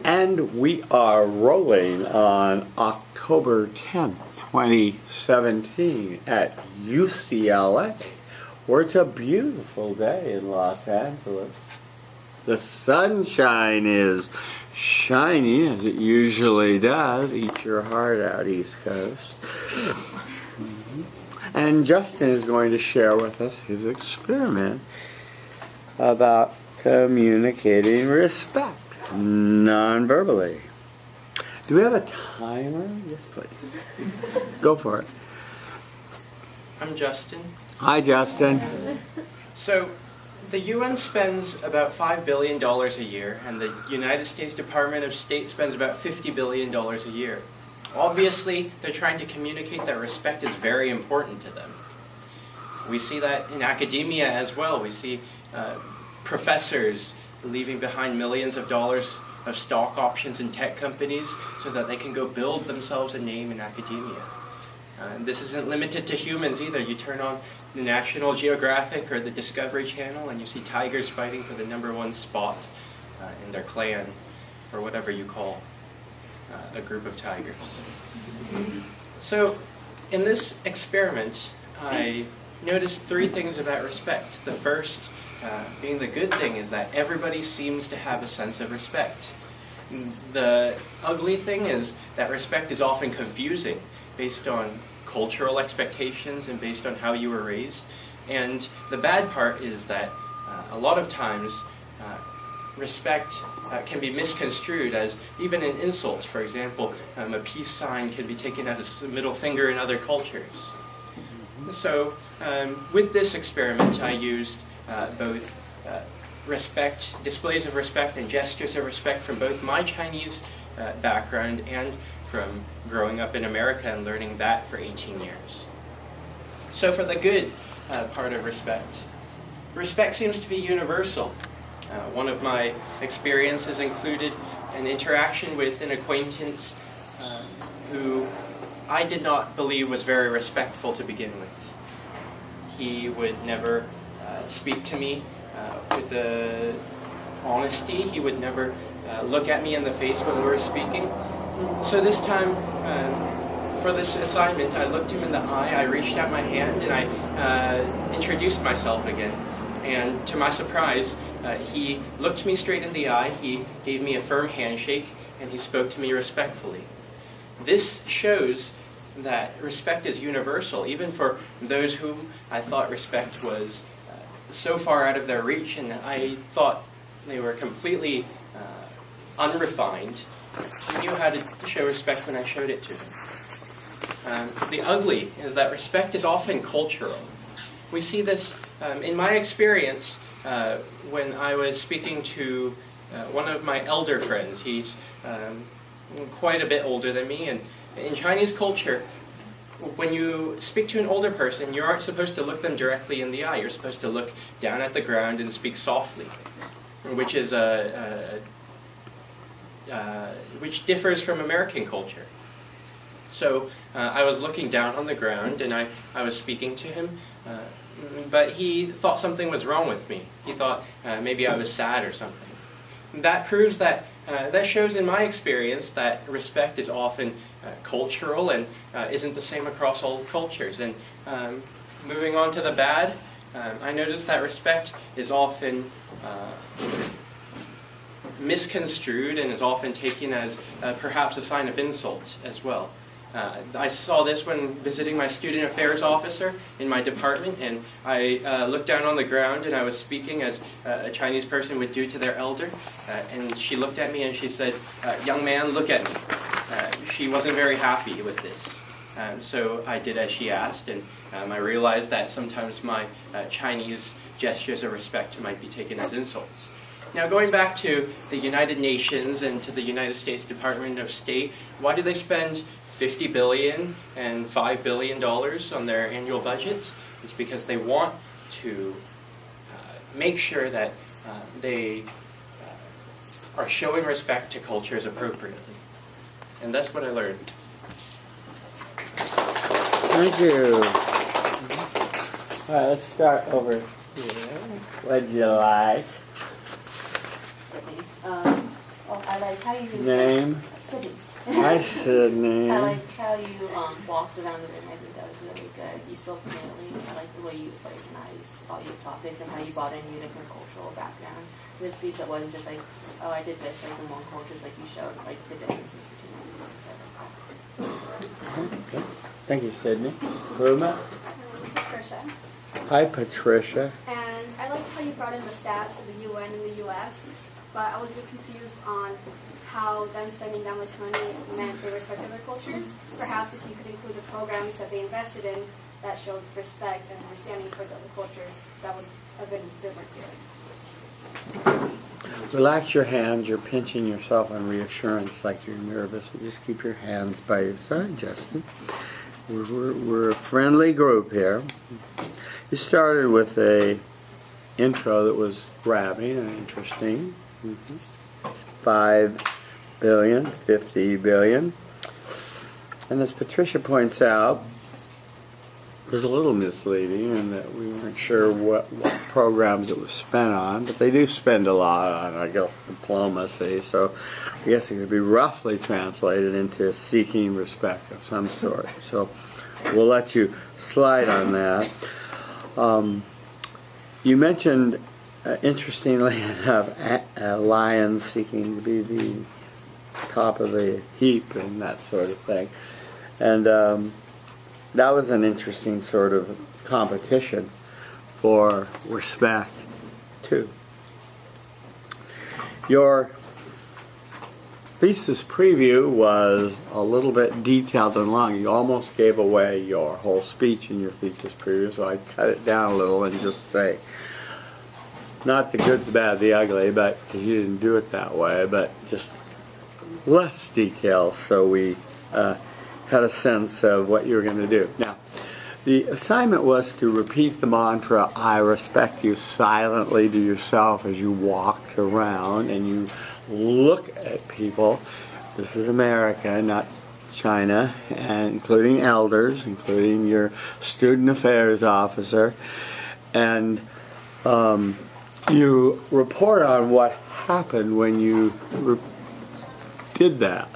And we are rolling on October 10th, 2017 at UCLA, where it's a beautiful day in Los Angeles. The sunshine is shining as it usually does. Eat your heart out, East Coast. And Justin is going to share with us his experiment about communicating respect non-verbally. Do we have a timer? Yes, please. Go for it. I'm Justin. Hi, Justin. So, the UN spends about $5 billion a year, and the United States Department of State spends about $50 billion a year. Obviously, they're trying to communicate that respect is very important to them. We see that in academia as well. We see professors leaving behind millions of dollars of stock options in tech companies so that they can go build themselves a name in academia. This isn't limited to humans either. You turn on the National Geographic or the Discovery Channel and you see tigers fighting for the #1 spot in their clan, or whatever you call a group of tigers. So, in this experiment, I noticed 3 things about respect. The first being the good thing is that everybody seems to have a sense of respect. The ugly thing is that respect is often confusing based on cultural expectations and based on how you were raised. And the bad part is that a lot of times respect can be misconstrued as even an insult. For example, a peace sign can be taken as a middle finger in other cultures. So with this experiment I used both displays of respect and gestures of respect from both my Chinese background and from growing up in America and learning that for 18 years. So for the good part of respect, respect seems to be universal. One of my experiences included an interaction with an acquaintance who I did not believe was very respectful to begin with. He would never speak to me with honesty. He would never look at me in the face when we were speaking. So this time, for this assignment, I looked him in the eye, I reached out my hand, and I introduced myself again. And to my surprise, he looked me straight in the eye, he gave me a firm handshake, and he spoke to me respectfully. This shows that respect is universal, even for those whom I thought respect was so far out of their reach, and I thought they were completely unrefined. He knew how to show respect when I showed it to him. The ugly is that respect is often cultural. We see this in my experience when I was speaking to one of my elder friends. He's quite a bit older than me, and in Chinese culture, when you speak to an older person, you aren't supposed to look them directly in the eye. You're supposed to look down at the ground and speak softly, which is which differs from American culture. So I was looking down on the ground and I was speaking to him, but he thought something was wrong with me. He thought maybe I was sad or something. That proves that, that shows in my experience that respect is often cultural and isn't the same across all cultures. And moving on to the bad, I noticed that respect is often misconstrued and is often taken as perhaps a sign of insult as well. I saw this when visiting my student affairs officer in my department, and I looked down on the ground and I was speaking as a Chinese person would do to their elder, and she looked at me and she said, "Young man, look at me." She wasn't very happy with this. So I did as she asked, and I realized that sometimes my Chinese gestures of respect might be taken as insults. Now, going back to the United Nations and to the United States Department of State, why do they spend $50 billion and $5 billion on their annual budgets? It's because they want to make sure that they are showing respect to cultures appropriately. And that's what I learned. Thank you. All right, let's start over here. What'd you like? Well, I like how you Name? Sydney. Hi, Sydney. I like how you walked around the room. I think that was really good. You spoke clearly. I like the way you organized all your topics and how you brought in your different cultural background. The speech that wasn't just like, oh, I did this, like in one cultures, like you showed like the differences between them. So Okay. Thank you, Sydney. Ruma? Patricia. Hi, Patricia. And I like how you brought in the stats of the UN and the US, but I was a bit confused on how them spending that much money meant they respected their cultures. Perhaps if you could include the programs that they invested in that showed respect and understanding towards other cultures, that would have been a bit more clear. Relax your hands. You're pinching yourself on reassurance like you're nervous. Just keep your hands by your side, Justin. We're a friendly group here. You started with a intro that was grabbing and interesting. 5 billion, 50 billion. And as Patricia points out, it was a little misleading in that we weren't sure what programs it was spent on, but they do spend a lot on, I guess, diplomacy, so I guess it could be roughly translated into seeking respect of some sort. So we'll let you slide on that. You mentioned, interestingly enough, lions seeking to be the top of the heap and that sort of thing. And that was an interesting sort of competition for respect, too. Your thesis preview was a little bit detailed and long. You almost gave away your whole speech in your thesis preview, so I cut it down a little and just say, not the good, the bad, the ugly, but because you didn't do it that way, but just less detail, so we had a sense of what you were going to do. Now, the assignment was to repeat the mantra, I respect you, silently to yourself as you walked around and you look at people. This is America, not China, and including elders, including your student affairs officer, and you report on what happened when you did that.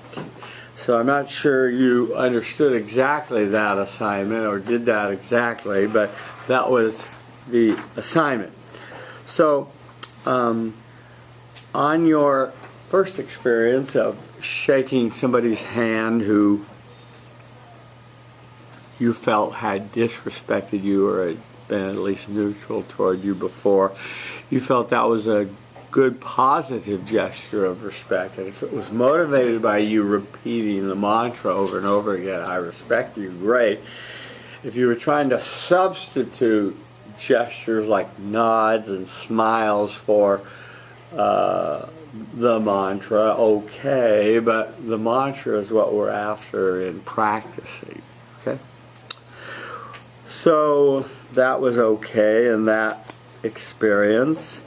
So I'm not sure you understood exactly that assignment or did that exactly, but that was the assignment. So on your first experience of shaking somebody's hand who you felt had disrespected you or had been at least neutral toward you before, you felt that was a good positive gesture of respect, and if it was motivated by you repeating the mantra over and over again, I respect you, great. If you were trying to substitute gestures like nods and smiles for the mantra, okay, but the mantra is what we're after in practicing, okay? So that was okay in that experience.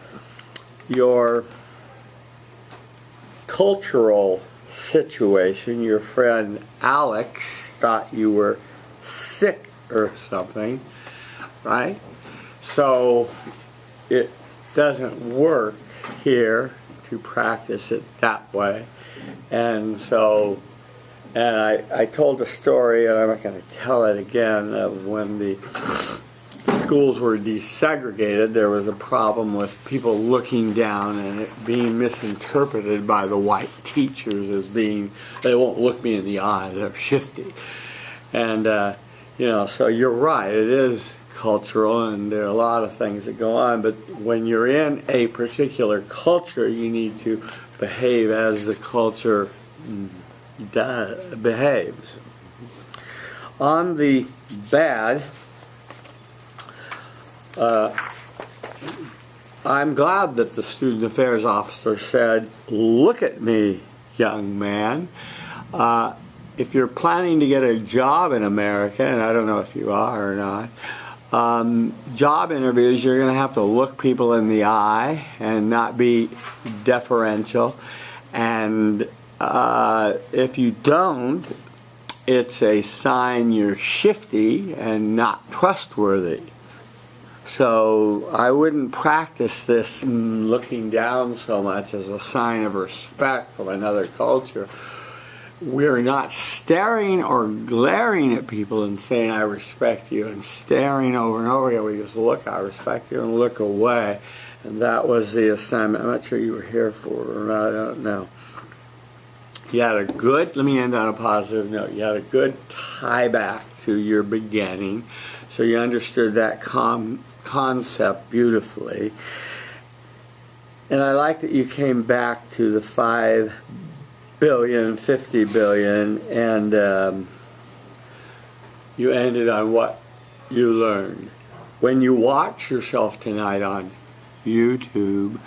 Your cultural situation, your friend Alex thought you were sick or something, right? So it doesn't work here to practice it that way. And so, and I told a story, and I'm not going to tell it again, of when the schools were desegregated, there was a problem with people looking down and it being misinterpreted by the white teachers as being, they won't look me in the eye, they're shifty. And, you know, so you're right, it is cultural and there are a lot of things that go on, but when you're in a particular culture, you need to behave as the culture behaves. On the bad, I'm glad that the student affairs officer said, look at me, young man. If you're planning to get a job in America, and I don't know if you are or not, job interviews, you're going to have to look people in the eye and not be deferential. And if you don't, it's a sign you're shifty and not trustworthy. So I wouldn't practice this looking down so much as a sign of respect from another culture. We're not staring or glaring at people and saying, I respect you, and staring over and over again. We just look, I respect you, and look away. And that was the assignment. I'm not sure you were here for it or not, I don't know. You had a good, let me end on a positive note, you had a good tie back to your beginning. So you understood that concept beautifully. And I like that you came back to the 5 billion, 50 billion, and you ended on what you learned. When you watch yourself tonight on YouTube,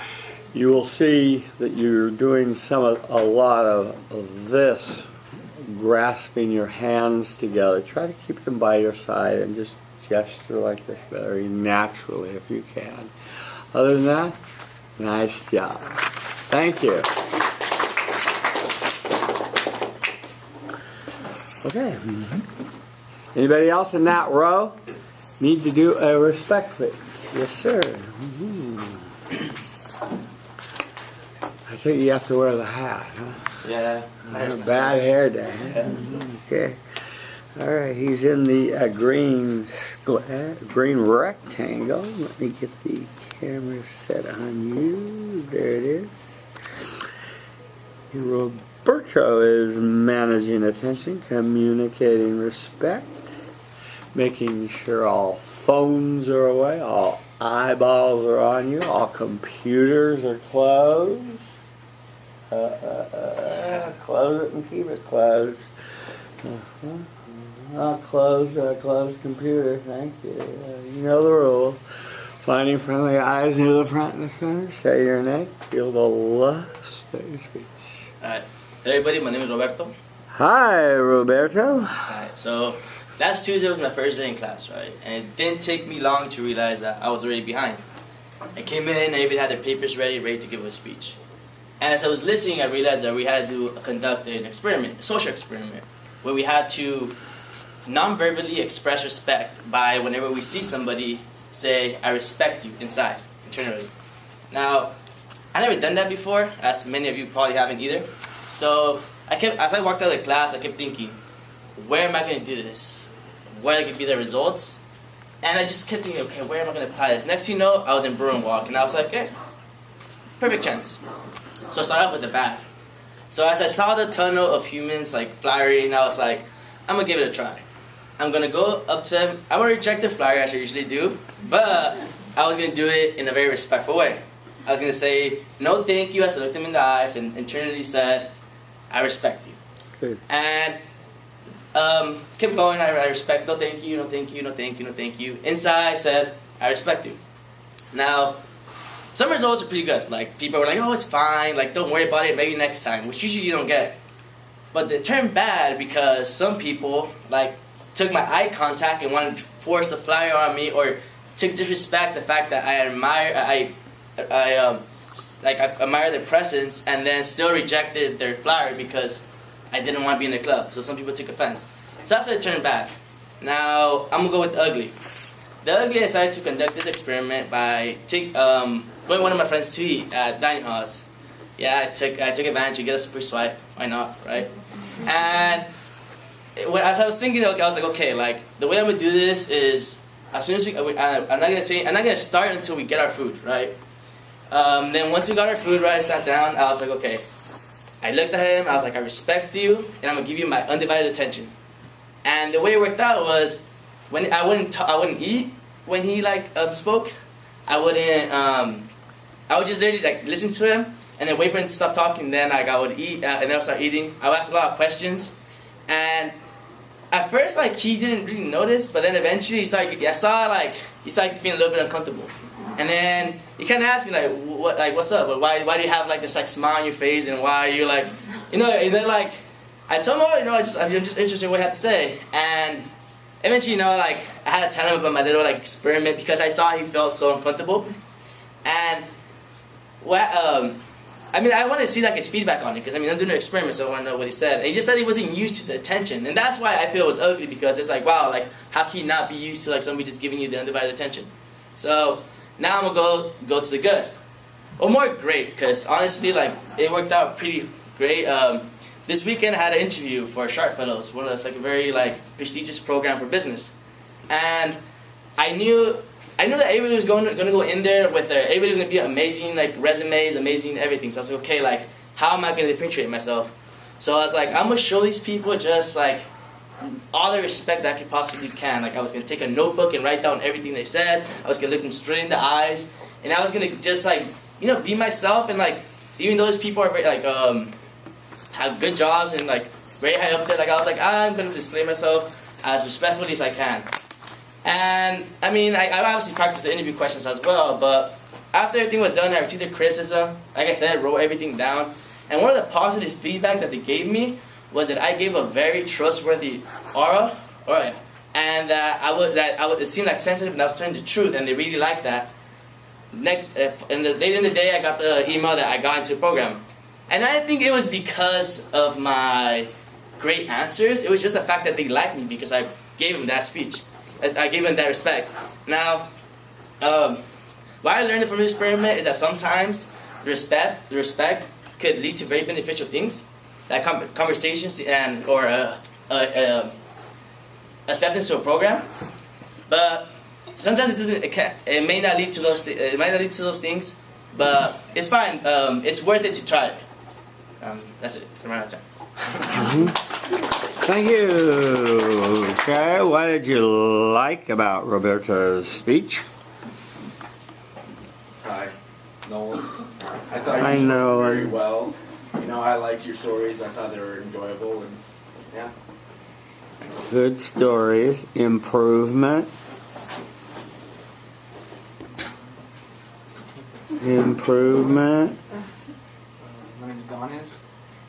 you will see that you're doing a lot of this, grasping your hands together. Try to keep them by your side and just gesture like this very naturally if you can. Other than that, nice job. Thank you. Okay. Anybody else in that row need to do a respect fit? Yes, sir. I think you have to wear the hat, huh? Yeah. Bad hair day. Yeah. Okay. All right. He's in the green square, green rectangle. Let me get the camera set on you. There it is. Roberto is managing attention, communicating respect, making sure all phones are away, all eyeballs are on you, all computers are closed. Close it and keep it closed. Closed computer, thank you. You know the rules. Finding friendly eyes near the front and the center. Say your name. Feel the lust of your speech. Alright, everybody, my name is Roberto. Hi, Roberto. Alright, so last Tuesday was my first day in class, right? And it didn't take me long to realize that I was already behind. I came in, and everybody had their papers ready to give a speech. And as I was listening, I realized that we had to conduct an experiment, a social experiment, where we had to non-verbally express respect by whenever we see somebody, say, I respect you, inside, internally. Now, I never done that before, as many of you probably haven't either. So, as I walked out of the class, I kept thinking, where am I going to do this? What could be the results? And I just kept thinking, okay, where am I going to apply this? Next thing you know, I was in Bruin Walk, and I was like, hey, perfect chance. So I started off with the bad. So as I saw the tunnel of humans like flyering, I was like, I'm going to give it a try. I'm going to go up to them. I'm going to reject the flyer as I usually do, but I was going to do it in a very respectful way. I was going to say, no thank you, as I looked them in the eyes and internally said, I respect you. Good. And kept going, I respect, no thank you, no thank you, no thank you, no thank you. Inside said, I respect you. Now, some results are pretty good. Like, people were like, oh, it's fine, like, don't worry about it, maybe next time, which usually you don't get. But it turned bad because some people, like, took my eye contact and wanted to force a flyer on me, or took disrespect the fact that I admire their presence, and then still rejected their flyer because I didn't want to be in the club. So some people took offense. So that's how it turned bad. Now, I'm going to go with the ugly. The ugly, I decided to conduct this experiment by going with one of my friends to eat at dining halls. Yeah, I took advantage to get a free swipe. Why not, right? And as I was thinking, I was like, okay, like, the way I'm going to do this is, as soon as I'm not going to start until we get our food, right? Then once we got our food, right, I sat down, I was like, okay. I looked at him, I was like, I respect you, and I'm going to give you my undivided attention. And the way it worked out was, when I wouldn't eat when he, like, spoke. I would just literally, like, listen to him, and then wait for him to stop talking, then, like, I would eat, and then I would start eating. I would ask a lot of questions, and at first, like, he didn't really notice, but then eventually he started feeling a little bit uncomfortable. And then he kind of asked me, like, what's up? Why do you have, like, this, like, smile on your face, and why are you, like, and then, like, I told him, I'm just interested in what he had to say. And eventually, like, I had to tell him about my little, like, experiment, because I saw he felt so uncomfortable. And, I wanted to see, like, his feedback on it, because, I'm doing an experiment, so I want to know what he said. And he just said he wasn't used to the attention. And that's why I feel it was ugly, because it's like, wow, like, how can you not be used to, like, somebody just giving you the undivided attention? So now I'm gonna go to the good, or more great, because honestly, like it worked out pretty great. This weekend I had an interview for Sharp Fellows, one of that's like a very like prestigious program for business, and I knew that everybody was gonna go in there with everybody was gonna be amazing, like resumes, amazing everything. So I was like, okay, like how am I gonna differentiate myself? So I was like, I'm gonna show these people just like all the respect that I could possibly can. Like I was gonna take a notebook and write down everything they said. I was gonna look them straight in the eyes, and I was gonna just like be myself. And like even though those people are very like have good jobs and like very high up there, like I was like I'm gonna display myself as respectfully as I can. And I mean I obviously practiced the interview questions as well, but after everything was done, I received the criticism. Like I said, I wrote everything down, and one of the positive feedback that they gave me was that I gave a very trustworthy aura, and that it seemed like sensitive and I was telling the truth, and they really liked that. Later in the day, I got the email that I got into the program, and I didn't think it was because of my great answers. It was just the fact that they liked me because I gave them that speech. I gave them that respect. Now, what I learned from this experiment is that sometimes the respect could lead to very beneficial things, like conversations and or acceptance to a program. But sometimes it doesn't. It may not lead to those. It might not lead to those things, but it's fine. It's worth it to try. That's it. I'm out of time. Thank you. Okay, what did you like about Roberto's speech? Hi, Nolan. I thought Hi, you spoke Nolan. very well. I liked your stories. I thought they were enjoyable, and yeah. Good stories, improvement. Improvement. My name's Adonis.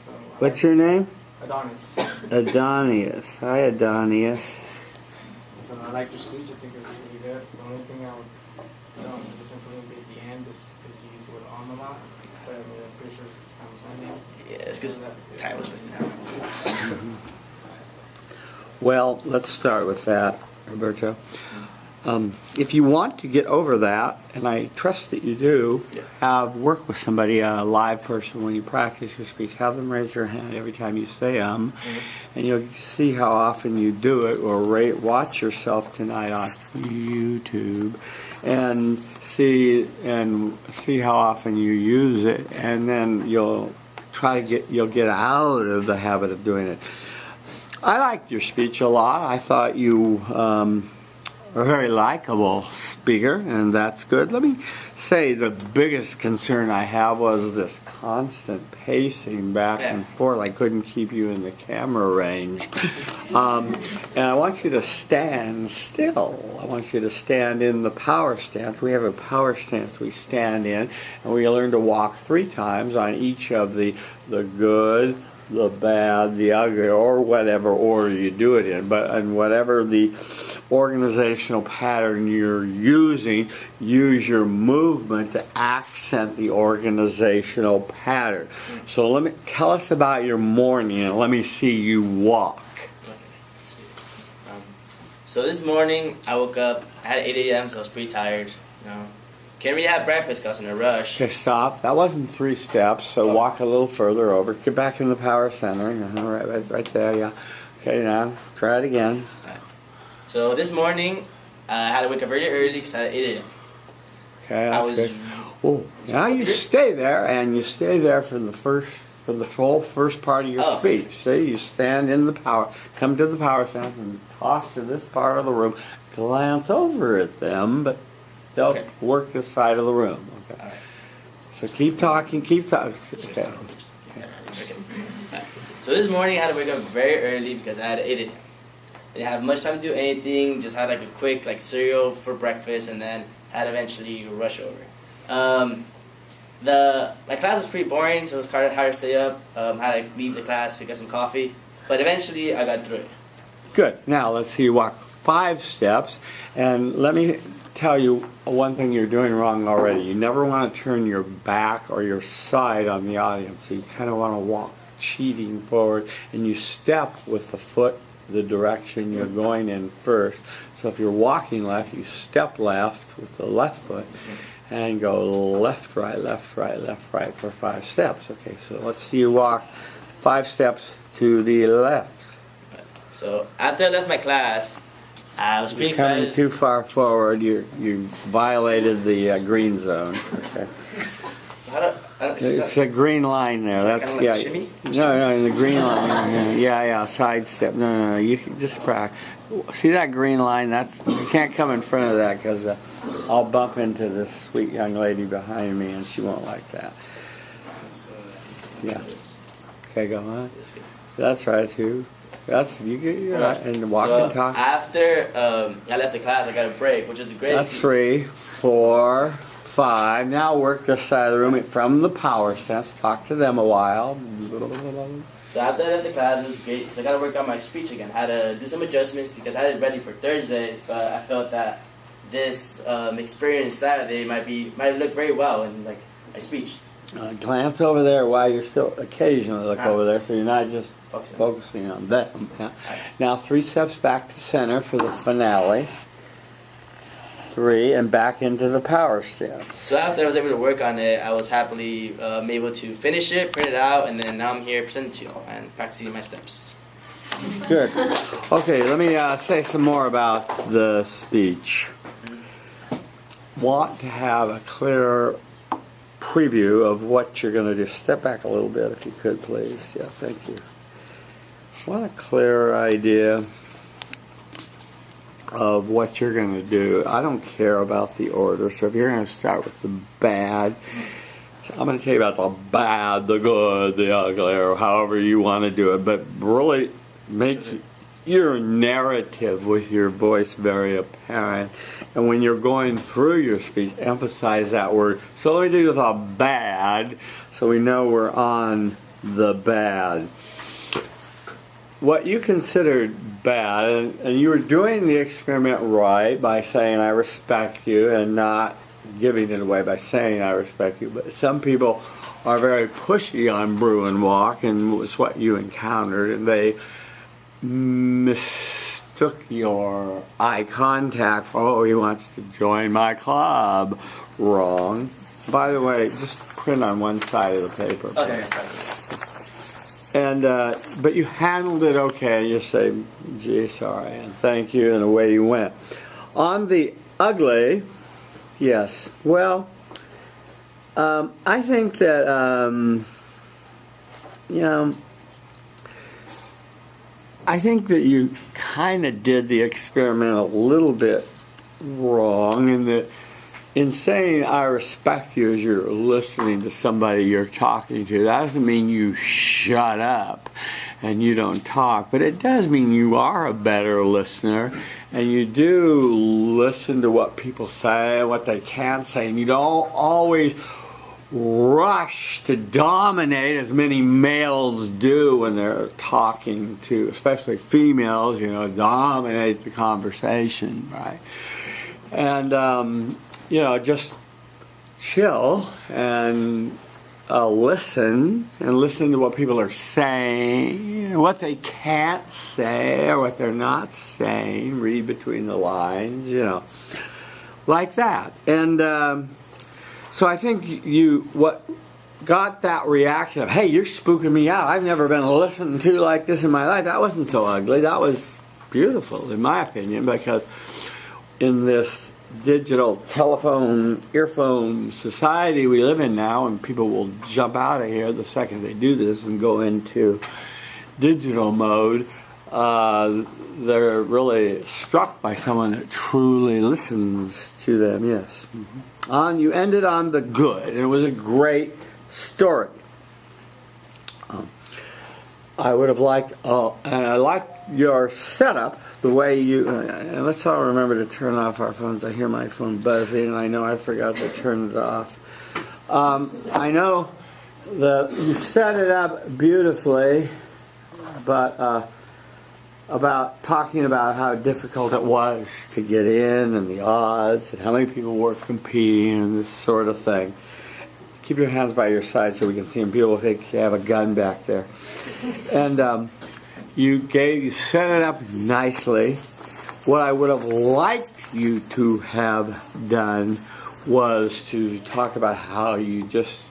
So What's your name? Adonis. Adonius. Hi, Adonius. So I liked your speech. I think it was really good. The only thing I would just improve at the end is because you used the word on a lot. But I mean, I'm pretty sure it's time Sunday. Yeah, it's because time was written out. Well, let's start with that, Roberto. If you want to get over that, and I trust that you do, work with somebody, a live person, when you practice your speech. Have them raise their hand every time you say and you'll see how often you do it, or watch yourself tonight on YouTube, and see how often you use it, and then you'll get out of the habit of doing it. I liked your speech a lot. I thought you are a very likable speaker, and that's good. Let me say the biggest concern I have was this constant pacing back and forth. I couldn't keep you in the camera range. And I want you to stand still. I want you to stand in the power stance. We have a power stance we stand in, and we learn to walk 3 times on each of the good, the bad, the ugly, or whatever order you do it in. But in whatever the organizational pattern you're using, use your movement to accent the organizational pattern. So tell us about your morning, and let me see you walk. Okay, let's see. So this morning I woke up at 8 a.m. so I was pretty tired. Can't really have breakfast because I'm in a rush. Okay, stop. That wasn't 3 steps, so walk a little further over. Get back in the power center. Right there, yeah. Okay, now try it again. Right. So this morning I had to wake up very early because I had 8 a.m. Okay, that's good. Oh, now you stay there, and you stay there for the full first part of your speech. See, you stand in the power, come to the power center, and toss to this part of the room. Glance over at them, but they'll work this side of the room. Okay. Right. So keep talking, Okay. Okay. So this morning I had to wake up very early because I had 8 a.m. Didn't have much time to do anything. Just had like a quick cereal for breakfast, and then had to eventually rush over. The class was pretty boring, so it was hard to stay up. Had to leave the class to get some coffee, but eventually I got through it. Good. Now let's see you walk 5 steps, and let me tell you one thing you're doing wrong already. You never want to turn your back or your side on the audience. So you kind of want to walk cheating forward, and you step with the foot the direction you're going in first. So if you're walking left, you step left with the left foot and go left, right, left, right, left, right for 5 steps. Okay, so let's see you walk 5 steps to the left. So after I left my class, I was pretty You're coming excited. too far forward. You violated the green zone. Okay. It's a green line there. That's Kinda like shimmy? No, in the green line. Yeah, sidestep. No. You can just practice. See that green line? You can't come in front of that because I'll bump into this sweet young lady behind me, and she won't like that. Yeah. Okay, go on. That's right too. You're right. And walk and talk. After I left the class, I got a break, which is great. That's 3, 4, 5. Now work this side of the room from the power stance. Talk to them a while. So after I left the class, it was great because I got to work on my speech again. I had to do some adjustments because I had it ready for Thursday, but I felt that this experience Saturday might look very well in like my speech. Glance over there while you're still occasionally look over there, so you're not just focusing on them. Yeah. Now 3 steps back to center for the finale. 3 and back into the power stance. So after I was able to work on it, I was happily able to finish it, print it out, and then now I'm here presenting to you all and practicing my steps. Good. Okay, let me say some more about the speech. Want to have a clear preview of what you're going to do. Step back a little bit if you could, please. Yeah, thank you. Want a clear idea of what you're going to do. I don't care about the order, so if you're going to start with the bad, I'm going to tell you about the bad, the good, the ugly, or however you want to do it, but really make your narrative with your voice very apparent. And when you're going through your speech, emphasize that word. So let me do the bad, so we know we're on the bad. What you considered bad, and you were doing the experiment right by saying I respect you and not giving it away by saying I respect you, but some people are very pushy on brew and walk, and it was what you encountered, and they mistook your eye contact for, oh, he wants to join my club. Wrong. By the way, just print on one side of the paper. Okay, sorry. And but you handled it okay. You say, gee, sorry, and thank you, and away you went. On the ugly, yes. Well, I think that I think that you kind of did the experiment a little bit wrong in that in saying I respect you as you're listening to somebody you're talking to, that doesn't mean you shut up and you don't talk, but it does mean you are a better listener and you do listen to what people say, what they can't say, and you don't always rush to dominate as many males do when they're talking to, especially females, dominate the conversation, right? And just chill and listen to what people are saying, what they can't say or what they're not saying, read between the lines, like that. And so I think what got that reaction of, hey, you're spooking me out, I've never been listened to like this in my life, that wasn't so ugly, that was beautiful in my opinion, because in this digital telephone, earphone society we live in now, and people will jump out of here the second they do this and go into digital mode, they're really struck by someone that truly listens to them, yes. Mm-hmm. You ended on the good, and it was a great story. I would have liked, and I liked your setup, the way you, and let's all remember to turn off our phones. I hear my phone buzzing, and I know I forgot to turn it off. I know that you set it up beautifully, but about talking about how difficult it was to get in and the odds and how many people were competing and this sort of thing. Keep your hands by your side so we can see them. People think you have a gun back there. And you set it up nicely. What I would have liked you to have done was to talk about how you just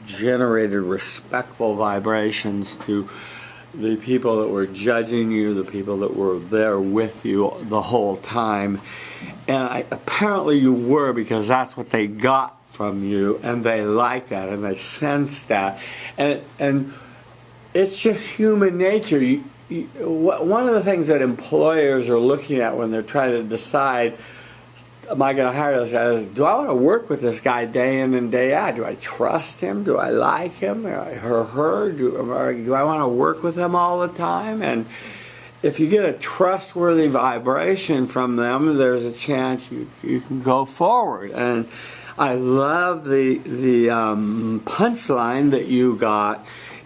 generated respectful vibrations to the people that were judging you, the people that were there with you the whole time. And apparently you were, because that's what they got from you, and they like that, and they sense that. And it's just human nature. One of the things that employers are looking at when they're trying to decide, am I going to hire this guy, is, do I want to work with this guy day in and day out? Do I trust him? Do I like him or her? Do I want to work with him all the time? And if you get a trustworthy vibration from them, there's a chance you can go forward. And I love the punchline that you got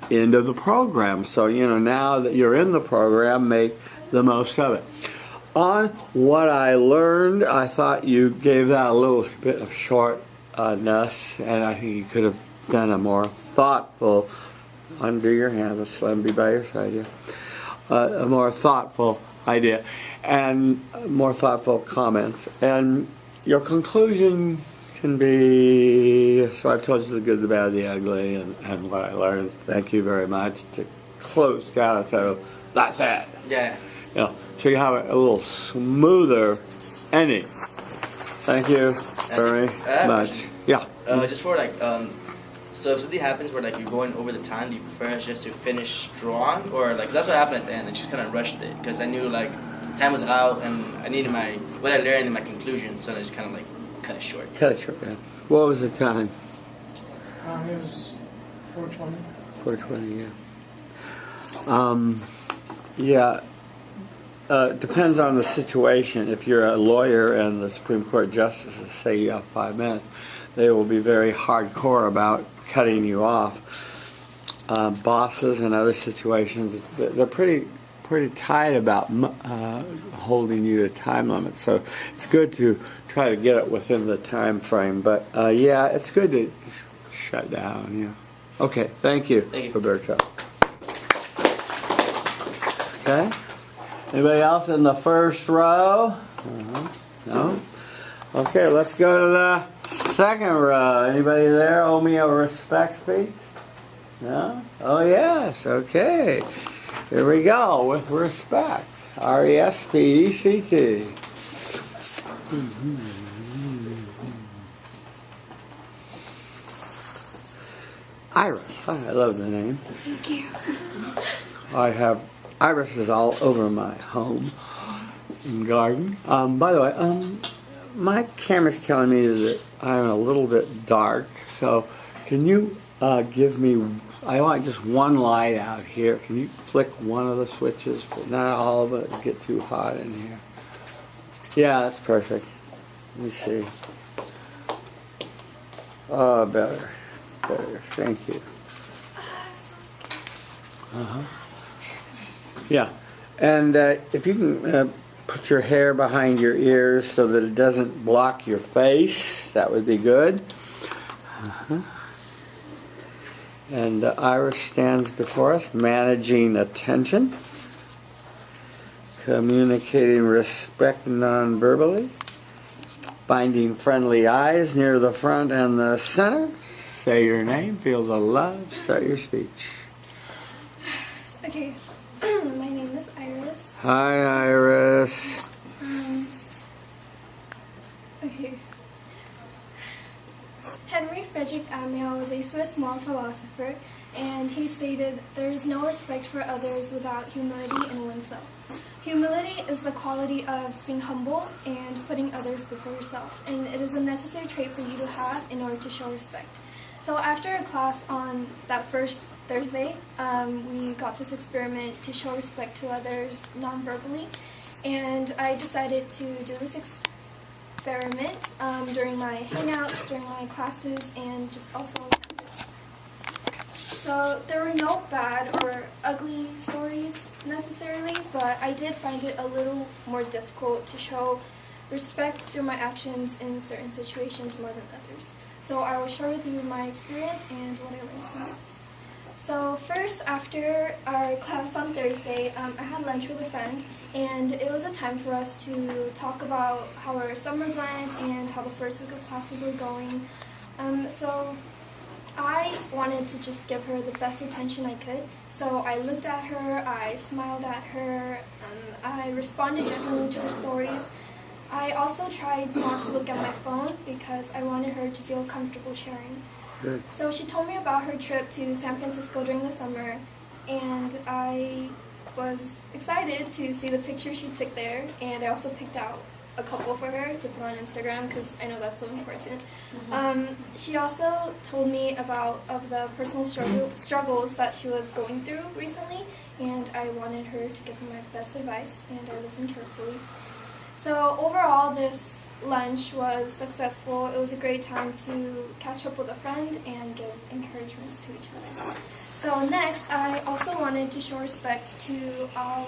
into the program. So, now that you're in the program, make the most of it. On what I learned, I thought you gave that a little bit of shortness, and I think you could have done a more thoughtful, undo your hands, let Slim be by your side, a more thoughtful idea, and more thoughtful comments. And your conclusion can be, so I've told you the good, the bad, the ugly, and what I learned. Thank you very much. To close down, so that's it. Yeah. So you have a little smoother ending. Thank you very much. Yeah. Just for so if something happens where you're going over the time, do you prefer just to finish strong, or 'cause that's what happened at the end? I just kind of rushed it because I knew time was out and I needed what I learned in my conclusion, so I just kind of cut it short. Cut it short. Yeah. What was the time? It was 4:20. 4:20. Yeah. Depends on the situation. If you're a lawyer and the Supreme Court justices say you have 5 minutes, they will be very hardcore about cutting you off. Bosses and other situations, they're pretty tight about holding you to time limits. So it's good to try to get it within the time frame. But yeah, it's good to shut down. Yeah. Okay. Thank you, Roberto. Okay. Anybody else in the first row? No? Okay, let's go to the second row. Anybody there owe me a respect speech? No? Oh, yes. Okay. Here we go, with respect. R-E-S-P-E-C-T. Iris. Oh, I love the name. Thank you. I have irises all over my home and garden. By the way, my camera's telling me that I'm a little bit dark, so can you give me, I want just one light out here. Can you flick one of the switches, but not all of it, it'll get too hot in here. Yeah, that's perfect. Let me see. Oh, better. Thank you. Yeah, and if you can put your hair behind your ears so that it doesn't block your face, that would be good. And Iris stands before us, managing attention, communicating respect non-verbally, finding friendly eyes near the front and the center. Say your name, feel the love, start your speech. Okay, my name is Iris. Hi, Iris. Okay. Henry Frederick Amiel was a Swiss moral philosopher, and he stated, "There is no respect for others without humility in oneself." Humility is the quality of being humble and putting others before yourself, and it is a necessary trait for you to have in order to show respect. So after a class on that first Thursday, we got this experiment to show respect to others non-verbally, and I decided to do this experiment during my hangouts, during my classes, and just also on campus. So there were no bad or ugly stories necessarily, but I did find it a little more difficult to show respect through my actions in certain situations more than others. So I will share with you my experience and what I learned from it. So first, after our class on Thursday, I had lunch with a friend, and it was a time for us to talk about how our summers went and how the first week of classes were going. So I wanted to just give her the best attention I could. So I looked at her, I smiled at her, I responded gently to her stories. I also tried not to look at my phone because I wanted her to feel comfortable sharing. Good. So she told me about her trip to San Francisco during the summer, and I was excited to see the pictures she took there, and I also picked out a couple for her to put on Instagram because I know that's so important. She also told me about the personal struggles that she was going through recently, and I wanted her to give her my best advice, and I listened carefully. So overall, this lunch was successful. It was a great time to catch up with a friend and give encouragements to each other. So next, I also wanted to show respect to our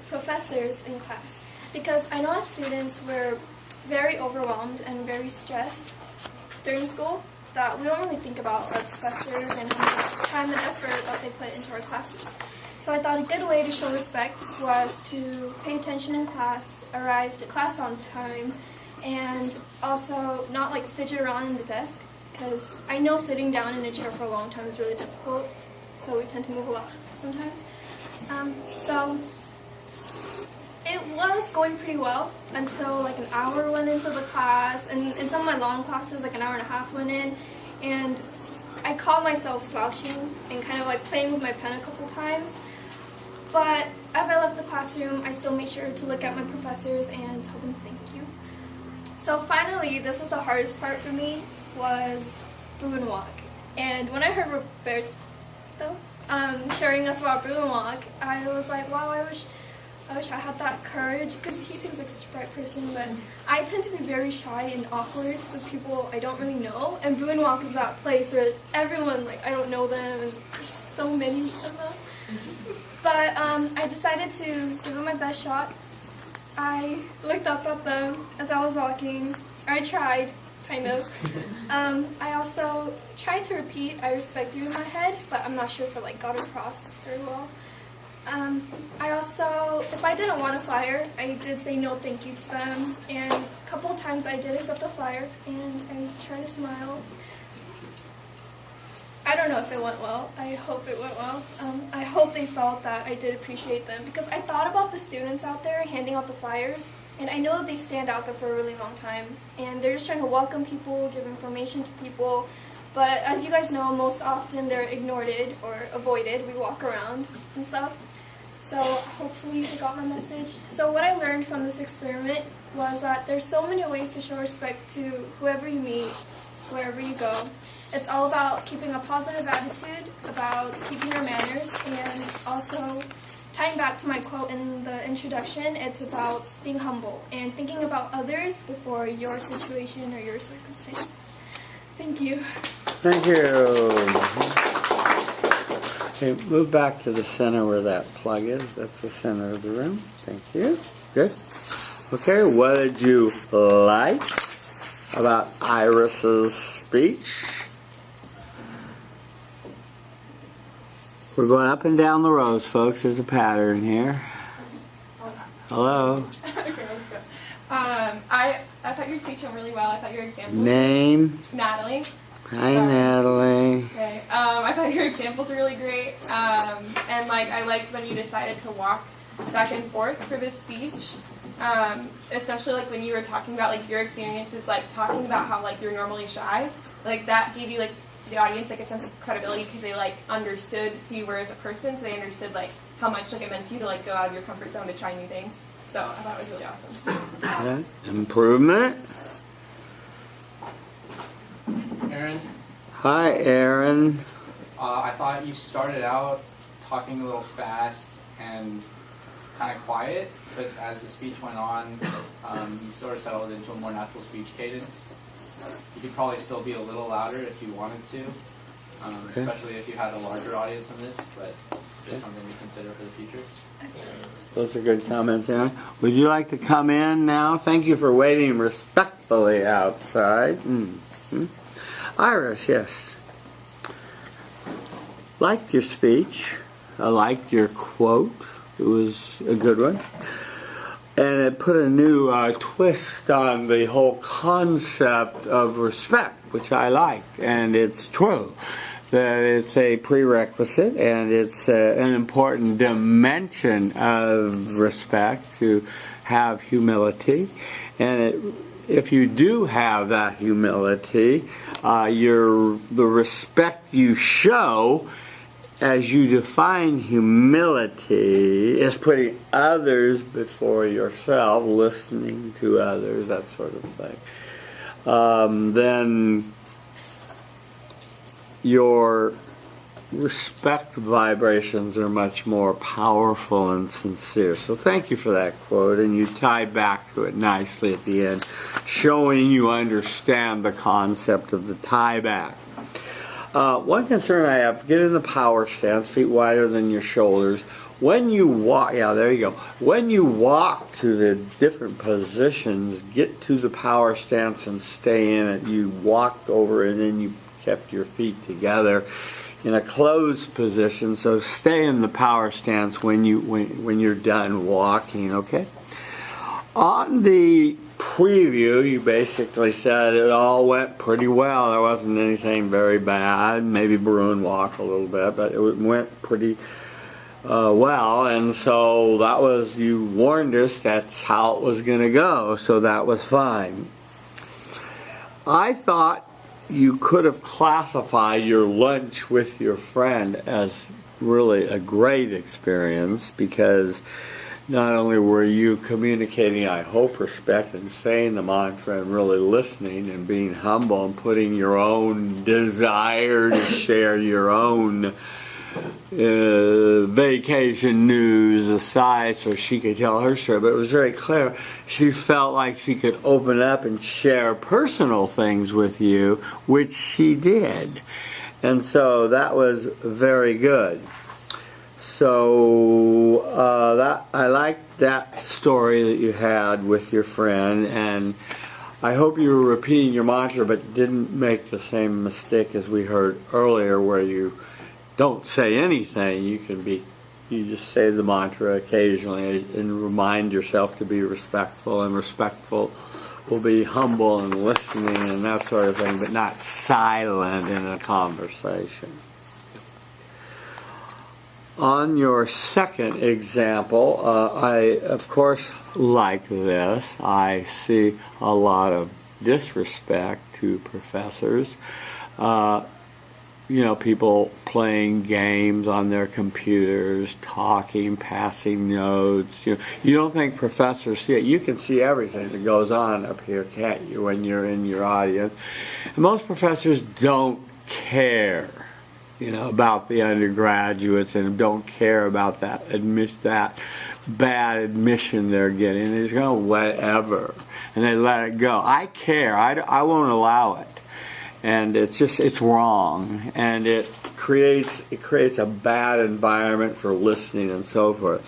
professors in class, because I know as students we're very overwhelmed and very stressed during school that we don't really think about our professors and how much time and effort that they put into our classes. So I thought a good way to show respect was to pay attention in class, arrive to class on time, and also not like fidget around in the desk, because I know sitting down in a chair for a long time is really difficult, so we tend to move a lot sometimes. So it was going pretty well until like an hour went into the class, and in some of my long classes like an hour and a half went in, and I caught myself slouching and kind of like playing with my pen a couple times. But as I left the classroom, I still made sure to look at my professors and tell them thank you. So finally, this was the hardest part for me, was Brew and Walk. And when I heard Roberto sharing us about Brew and Walk, I was like, wow, I wish I had that courage, because he seems like such a bright person, but I tend to be very shy and awkward with people I don't really know, and Brew and Walk is that place where everyone, like, I don't know them, and there's so many of them. But I decided to give it my best shot. I looked up at them as I was walking, or I tried, kind of. I also tried to repeat "I respect you" in my head, but I'm not sure if it like got across very well. I also, if I didn't want a flyer, I did say no thank you to them, and a couple of times I did accept a flyer, and I tried to smile. I don't know if it went well. I hope it went well. I hope they felt that I did appreciate them, because I thought about the students out there handing out the flyers, and I know they stand out there for a really long time, and they're just trying to welcome people, give information to people, but as you guys know, most often they're ignored or avoided. We walk around and stuff. So hopefully they got my message. So what I learned from this experiment was that there's so many ways to show respect to whoever you meet, wherever you go. It's all about keeping a positive attitude, about keeping your manners, and also tying back to my quote in the introduction, it's about being humble and thinking about others before your situation or your circumstance. Thank you. Thank you. Okay, move back to the center where that plug is. That's the center of the room. Thank you. Good. Okay, what did you like about Iris's speech? We're going up and down the rows, folks. There's a pattern here. Hello. Okay, let's go. I thought your speech went really well. I thought your examples. Name. Natalie. Hi, Natalie. Okay. I thought your examples were really great. And like I liked when you decided to walk back and forth for this speech. Especially like when you were talking about like your experiences, like talking about how like you're normally shy. Like that gave you like the audience like a sense of credibility, because they like understood who you were as a person, so they understood like how much like it meant to you to like go out of your comfort zone to try new things. So I thought it was really awesome. Okay. Improvement. Aaron. Hi, Aaron. I thought you started out talking a little fast and kind of quiet, but as the speech went on, you sort of settled into a more natural speech cadence. You could probably still be a little louder if you wanted to, especially if you had a larger audience on this, but just something to consider for the future. Those are good comments, Aaron. Would you like to come in now? Thank you for waiting respectfully outside. Mm-hmm. Iris, yes. liked your speech. I liked your quote. It was a good one. And it put a new twist on the whole concept of respect, which I liked. And it's true that it's a prerequisite and it's an important dimension of respect to have humility. And if you do have that humility, the respect you show as you define humility is putting others before yourself, listening to others, that sort of thing. Then your respect vibrations are much more powerful and sincere. So thank you for that quote, and you tied back to it nicely at the end, showing you understand the concept of the tie back. One concern I have, get in the power stance, feet wider than your shoulders. When you walk, yeah, there you go. When you walk to the different positions, get to the power stance and stay in it. You walked over and then you kept your feet together in a closed position. So stay in the power stance when you're done walking, okay? On the preview, you basically said it all went pretty well. There wasn't anything very bad. Maybe Bruin walked a little bit, but it went pretty well. And so that was, you warned us that's how it was going to go. So that was fine. I thought you could have classified your lunch with your friend as really a great experience, because not only were you communicating, I hope, respect and saying the mantra and really listening and being humble and putting your own desire to share your own vacation news aside so she could tell her story, but it was very clear. She felt like she could open up and share personal things with you, which she did. And so that was very good. So I liked that story that you had with your friend, and I hope you were repeating your mantra but didn't make the same mistake as we heard earlier, where you don't say anything. You just say the mantra occasionally and remind yourself to be respectful, and respectful will be humble and listening and that sort of thing, but not silent in a conversation. On your second example, I, of course, like this. I see a lot of disrespect to professors. People playing games on their computers, talking, passing notes. You don't think professors see it. You can see everything that goes on up here, can't you, when you're in your audience? And most professors don't care, about the undergraduates, and don't care about that bad admission they're getting. They just go, whatever, and they let it go. I care. I won't allow it. And it's wrong, and it creates a bad environment for listening and so forth.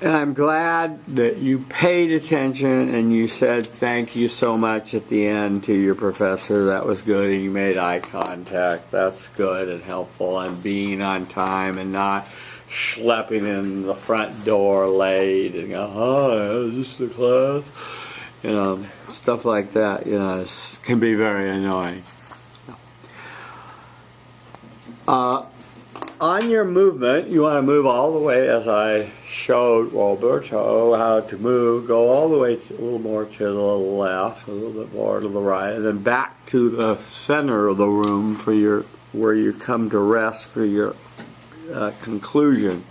And I'm glad that you paid attention and you said thank you so much at the end to your professor. That was good, and you made eye contact. That's good and helpful, and being on time and not schlepping in the front door late and go, oh, is this the class? Stuff like that, can be very annoying. On your movement, you want to move all the way, as I showed Roberto how to move. Go all the way a little more to the left, a little bit more to the right, and then back to the center of the room for where you come to rest for your conclusion.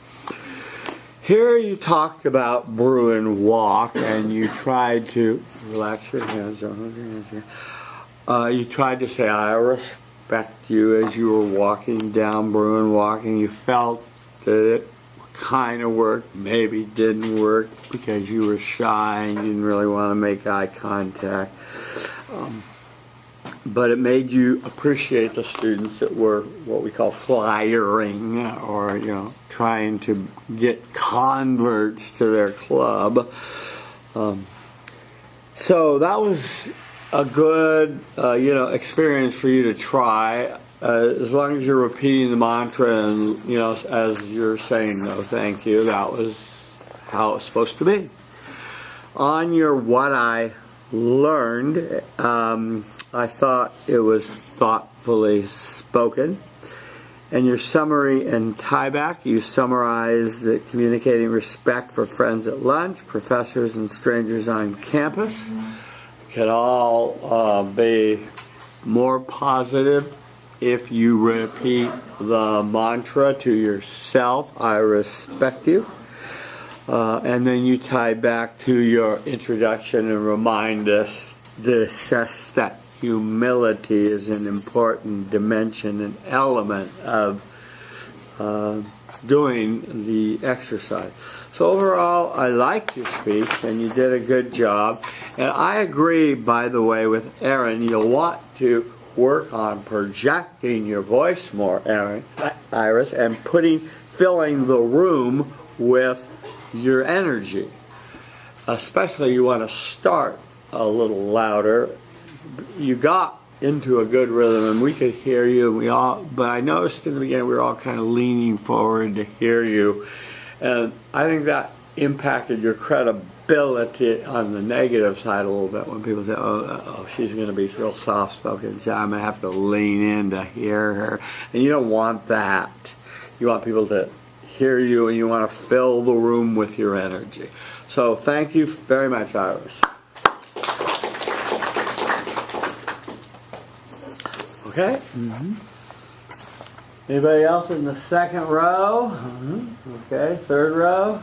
Here you talked about Bruin walk, and you tried to relax your hands. Don't hold your hands here. You tried to say, I respect you as you were walking down Bruin walking. You felt that it kind of worked, maybe didn't work because you were shy and you didn't really want to make eye contact. But it made you appreciate the students that were what we call flyering, or trying to get converts to their club. So that was a good experience for you to try. as long as you're repeating the mantra and, you know, as you're saying, no, thank you, that was how it's supposed to be. On your what I learned, I thought it was thoughtfully spoken. And your summary and tieback, you summarized that communicating respect for friends at lunch, professors and strangers on campus can all be more positive if you repeat the mantra to yourself, I respect you. And then you tie back to your introduction and remind us that humility is an important dimension and element of doing the exercise. So overall, I liked your speech, and you did a good job. And I agree, by the way, with Aaron. You'll want to work on projecting your voice more, Iris, and filling the room with your energy. Especially, you want to start a little louder. You got into a good rhythm, and we could hear you. But I noticed in the beginning we were all kind of leaning forward to hear you, and I think that impacted your credibility on the negative side a little bit when people say, "Oh, she's going to be real soft-spoken, so I'm going to have to lean in to hear her," and you don't want that. You want people to hear you, and you want to fill the room with your energy. So thank you very much, Iris. Okay. Anybody else in the second row? Okay, third row.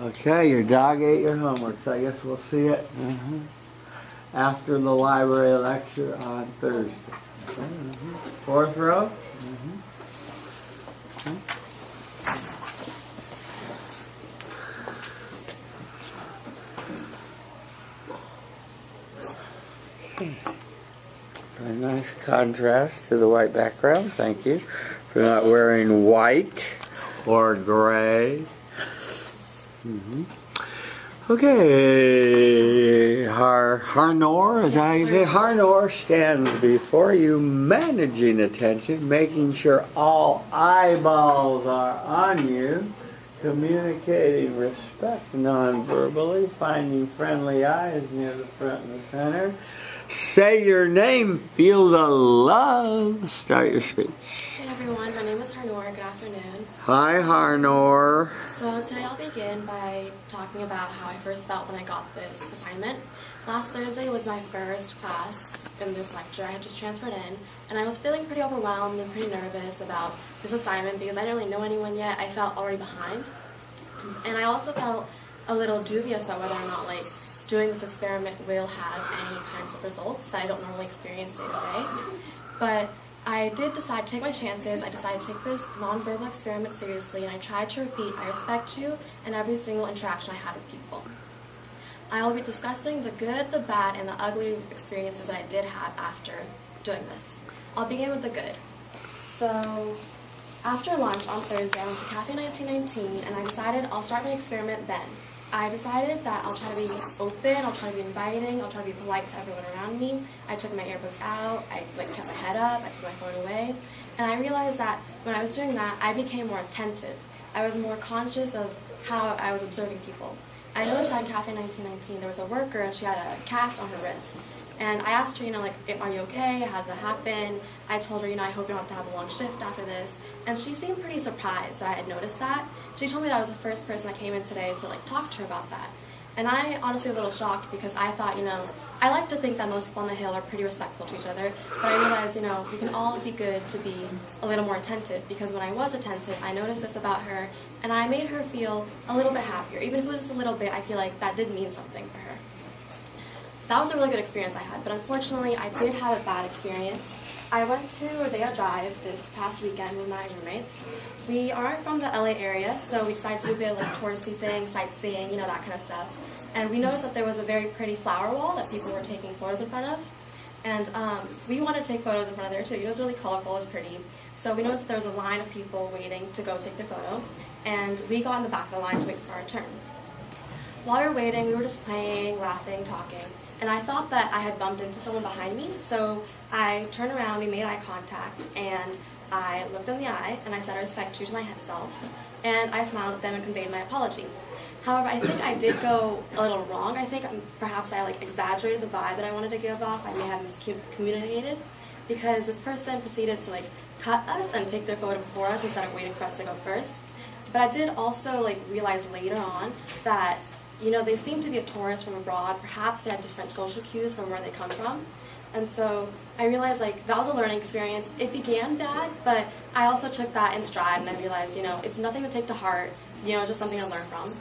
Okay, your dog ate your homework, so I guess we'll see it after the library lecture on Thursday. Okay. Fourth row. Very nice contrast to the white background. Thank you for not wearing white or gray. Okay, Harnor, is that how you say? Harnor stands before you, managing attention, making sure all eyeballs are on you, communicating respect non-verbally, finding friendly eyes near the front and the center. Say your name, feel the love. Start your speech. Hey everyone, my name is Harnor. Good afternoon. Hi, Harnor. So today I'll begin by talking about how I first felt when I got this assignment. Last Thursday was my first class in this lecture. I had just transferred in, and I was feeling pretty overwhelmed and pretty nervous about this assignment because I didn't really know anyone yet. I felt already behind. And I also felt a little dubious about whether or not doing this experiment will have any kinds of results that I don't normally experience day to day. But I did decide to take my chances. I decided to take this nonverbal experiment seriously, and I tried to repeat, I respect you, in every single interaction I had with people. I will be discussing the good, the bad, and the ugly experiences that I did have after doing this. I'll begin with the good. So, after lunch on Thursday, I went to Cafe 1919, and I decided I'll start my experiment then. I decided that I'll try to be open, I'll try to be inviting, I'll try to be polite to everyone around me. I took my earbuds out, I kept my head up, I put my phone away, and I realized that when I was doing that, I became more attentive. I was more conscious of how I was observing people. I noticed at Cafe 1919 there was a worker and she had a cast on her wrist. And I asked her, are you okay? How did that happen? I told her, I hope you don't have to have a long shift after this. And she seemed pretty surprised that I had noticed that. She told me that I was the first person that came in today to talk to her about that. And I honestly was a little shocked because I thought, I like to think that most people on the Hill are pretty respectful to each other. But I realized, we can all be good to be a little more attentive, because when I was attentive, I noticed this about her, and I made her feel a little bit happier. Even if it was just a little bit, I feel like that did mean something for her. That was a really good experience I had, but unfortunately I did have a bad experience. I went to Rodeo Drive this past weekend with my roommates. We aren't from the LA area, so we decided to do a bit of touristy things, sightseeing, that kind of stuff. And we noticed that there was a very pretty flower wall that people were taking photos in front of. And we wanted to take photos in front of there too. It was really colorful, it was pretty. So we noticed that there was a line of people waiting to go take their photo, and we got in the back of the line to wait for our turn. while we were waiting, we were just playing, laughing, talking, and I thought that I had bumped into someone behind me, so I turned around, we made eye contact, and I looked in the eye, and I said, "I respect you" to myself, and I smiled at them and conveyed my apology. However, I think I did go a little wrong. I think perhaps I exaggerated the vibe that I wanted to give off. I may have miscommunicated, because this person proceeded to cut us and take their photo before us instead of waiting for us to go first. But I did also realize later on that they seemed to be a tourist from abroad. Perhaps they had different social cues from where they come from. And so I realized that was a learning experience. It began bad, but I also took that in stride, and I realized, it's nothing to take to heart, just something to learn from.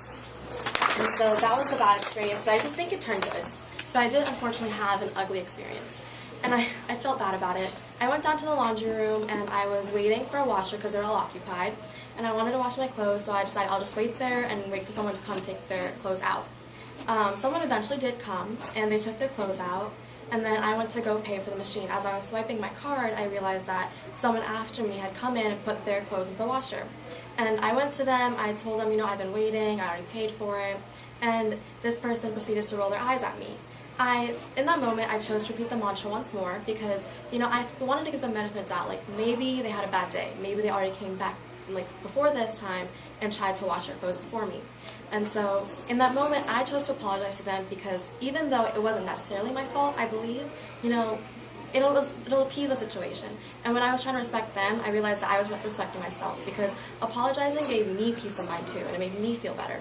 And so that was a bad experience, but I did think it turned good. But I did unfortunately have an ugly experience. And I felt bad about it. I went down to the laundry room, and I was waiting for a washer because they were all occupied. And I wanted to wash my clothes, so I decided I'll just wait there and wait for someone to come take their clothes out. Someone eventually did come, and they took their clothes out. And then I went to go pay for the machine. As I was swiping my card, I realized that someone after me had come in and put their clothes in the washer. And I went to them, I told them, I've been waiting, I already paid for it. And this person proceeded to roll their eyes at me. In that moment, I chose to repeat the mantra once more because, I wanted to give them benefit of the doubt. Maybe they had a bad day. Maybe they already came back, before this time and tried to wash their clothes before me. And so, in that moment, I chose to apologize to them because even though it wasn't necessarily my fault, I believe, it'll appease the situation. And when I was trying to respect them, I realized that I was respecting myself because apologizing gave me peace of mind too, and it made me feel better.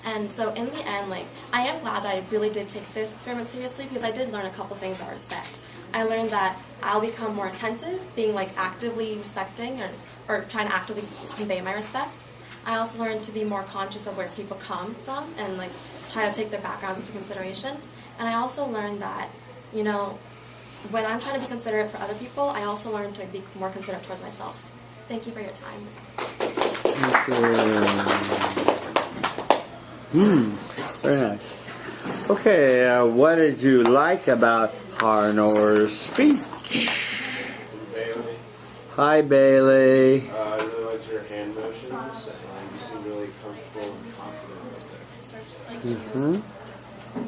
And so in the end, I am glad that I really did take this experiment seriously because I did learn a couple things about respect. I learned that I'll become more attentive, being actively respecting or trying to actively convey my respect. I also learned to be more conscious of where people come from and try to take their backgrounds into consideration. And I also learned that, when I'm trying to be considerate for other people, I also learned to be more considerate towards myself. Thank you for your time. Very nice. Okay, what did you like about Harnor's speech? Bailey. Hi, Bailey. I really liked your hand motions, and you seemed really comfortable and confident with it.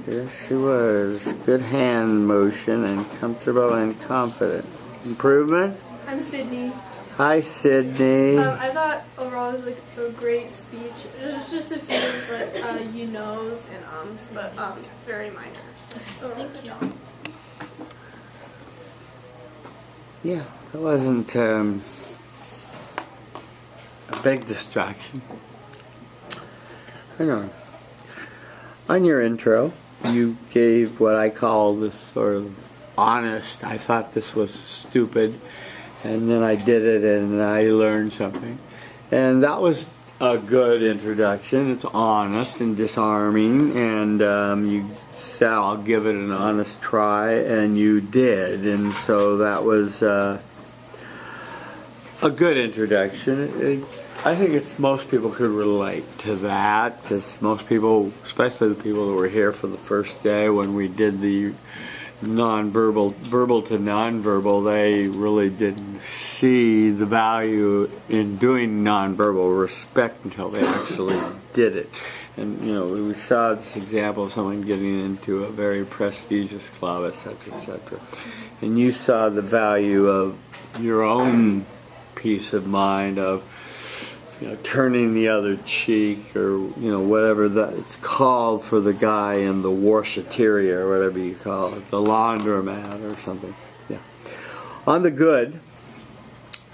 Yes, she was. Good hand motion and comfortable and confident. Improvement? I'm Sydney. Hi, Sydney. I thought overall it was a great speech. It was just a few you knows and ums, but very minor. So, thank you. Yeah, it wasn't a big distraction. Hang on. On your intro, you gave what I call this sort of honest, I thought this was stupid, and then I did it and I learned something. And that was a good introduction. It's honest and disarming, and you said, I'll give it an honest try, and you did. And so that was a good introduction. I think most people could relate to that, because most people, especially the people that were here for the first day when we did the verbal to nonverbal, they really didn't see the value in doing nonverbal respect until they actually did it. And, we saw this example of someone getting into a very prestigious club, etc., etc. And you saw the value of your own peace of mind, of turning the other cheek, or whatever that it's called for the guy in the warshateria, or whatever you call it, the laundromat or something. Yeah. On the good,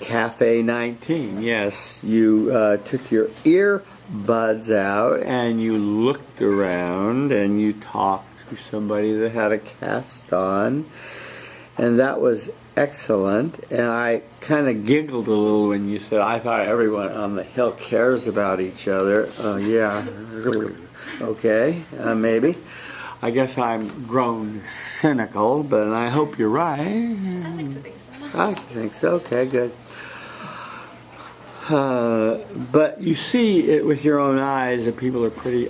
Cafe 19. Yes, you took your earbuds out and you looked around and you talked to somebody that had a cast on, and that was excellent. And I kind of giggled a little when you said, I thought everyone on the Hill cares about each other. Yeah, okay, maybe. I guess I'm grown cynical, but I hope you're right. I like to think so. I think so. Okay, good. But you see it with your own eyes that people are pretty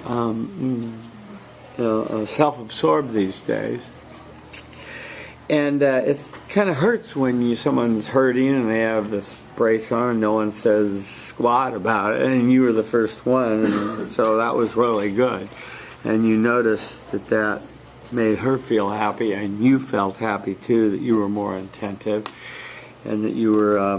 self-absorbed these days. And it kind of hurts when someone's hurting and they have this brace on and no one says squat about it, and you were the first one, and so that was really good. And you noticed that that made her feel happy, and you felt happy too, that you were more attentive and that you were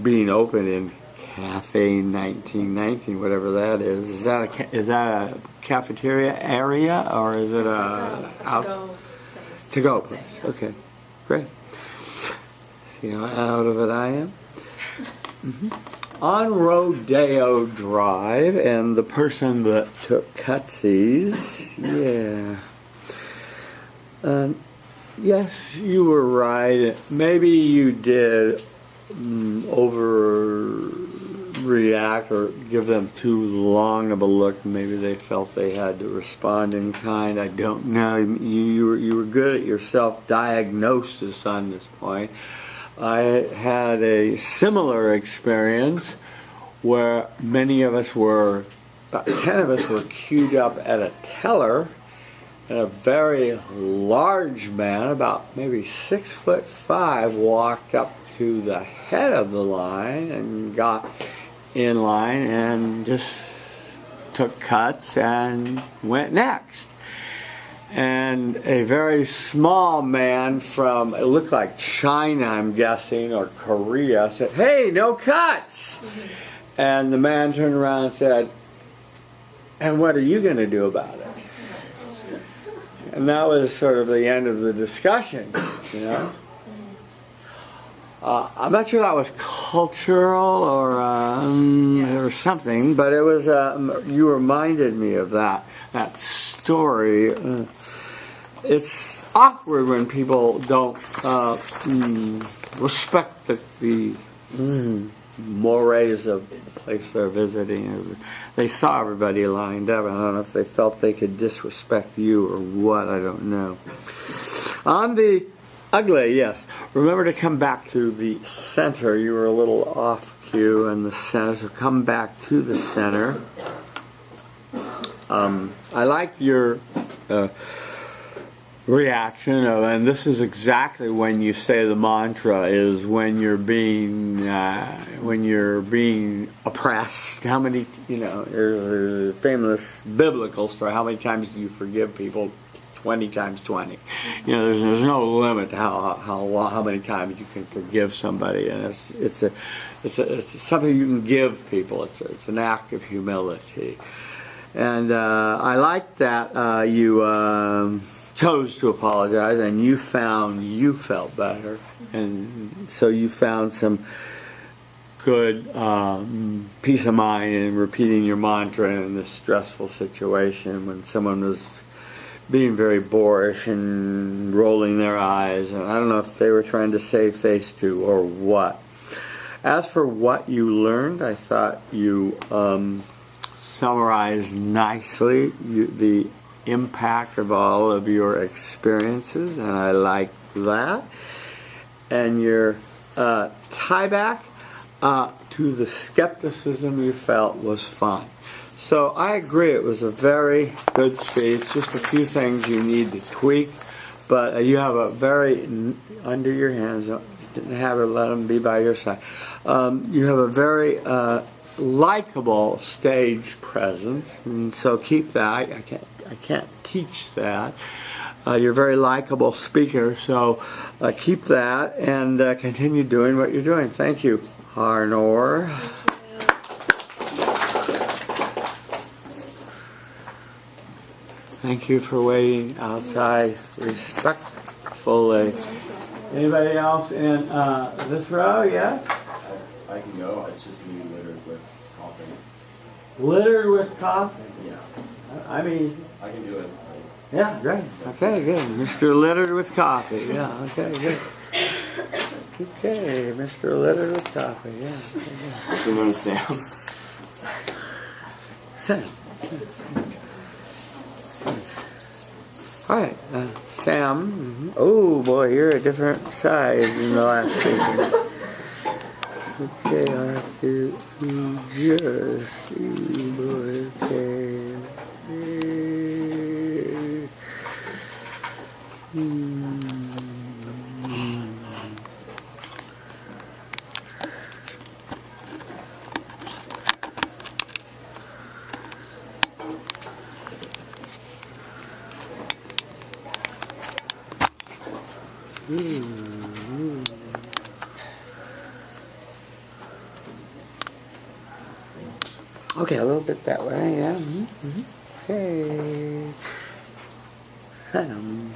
being open in Cafe 1919, whatever that is. Is that a cafeteria area, or is it a to-go place? Yeah. Okay, great. See how out of it I am? On Rodeo Drive, and the person that took cutsies, yeah. Yes, you were right. Maybe you did overreact or give them too long of a look. Maybe they felt they had to respond in kind. I don't know. You were good at your self-diagnosis on this point. I had a similar experience where many of us were, about 10 of us were queued up at a teller, and a very large man, about maybe 6'5", walked up to the head of the line and got in line and just took cuts and went next. And a very small man from, it looked like China, I'm guessing, or Korea, said, "Hey, no cuts!" And the man turned around and said, "And what are you going to do about it?" And that was sort of the end of the discussion, you know. I'm not sure that was cultural or something, but it was. You reminded me of that story. It's awkward when people don't respect the mores of the place they're visiting. They saw everybody lined up. I don't know if they felt they could disrespect you or what. I don't know. On the ugly, yes. Remember to come back to the center. You were a little off cue in the center, so come back to the center. I like your reaction of, and this is exactly when you say the mantra, is when you're being oppressed. How many, there's a famous biblical story. How many times do you forgive people? 20 times 20. There's no limit to how many times you can forgive somebody, and it's something you can give people. It's an act of humility, and I like that you chose to apologize, and you felt better, and so you found some good peace of mind in repeating your mantra in this stressful situation when someone was being very boorish and rolling their eyes, and I don't know if they were trying to save face too or what. As for what you learned, I thought you summarized nicely the impact of all of your experiences, and I like that. And your tie back to the skepticism you felt was fun. So I agree, it was a very good speech. Just a few things you need to tweak, but you have a very, under your hands, didn't have her, let them be by your side. You have a very likable stage presence, and so keep that. I can't teach that. You're a very likable speaker, so keep that and continue doing what you're doing. Thank you, Harnor. Thank you for waiting outside respectfully. Anybody else in this row? Yeah? I can go. It's just me littered with coffee. Littered with coffee? Yeah. I mean... I can do it. Yeah, great. Okay, good. Mr. Littered with coffee. Yeah, okay, good. Okay, Mr. Littered with coffee. Yeah. Okay, What's the name of Sam? Sam. All right, Sam. Mm-hmm. Oh boy, you're a different size than the last speaker. Okay, I have to just see, boy. Okay. Okay, a little bit that way, yeah. Okay.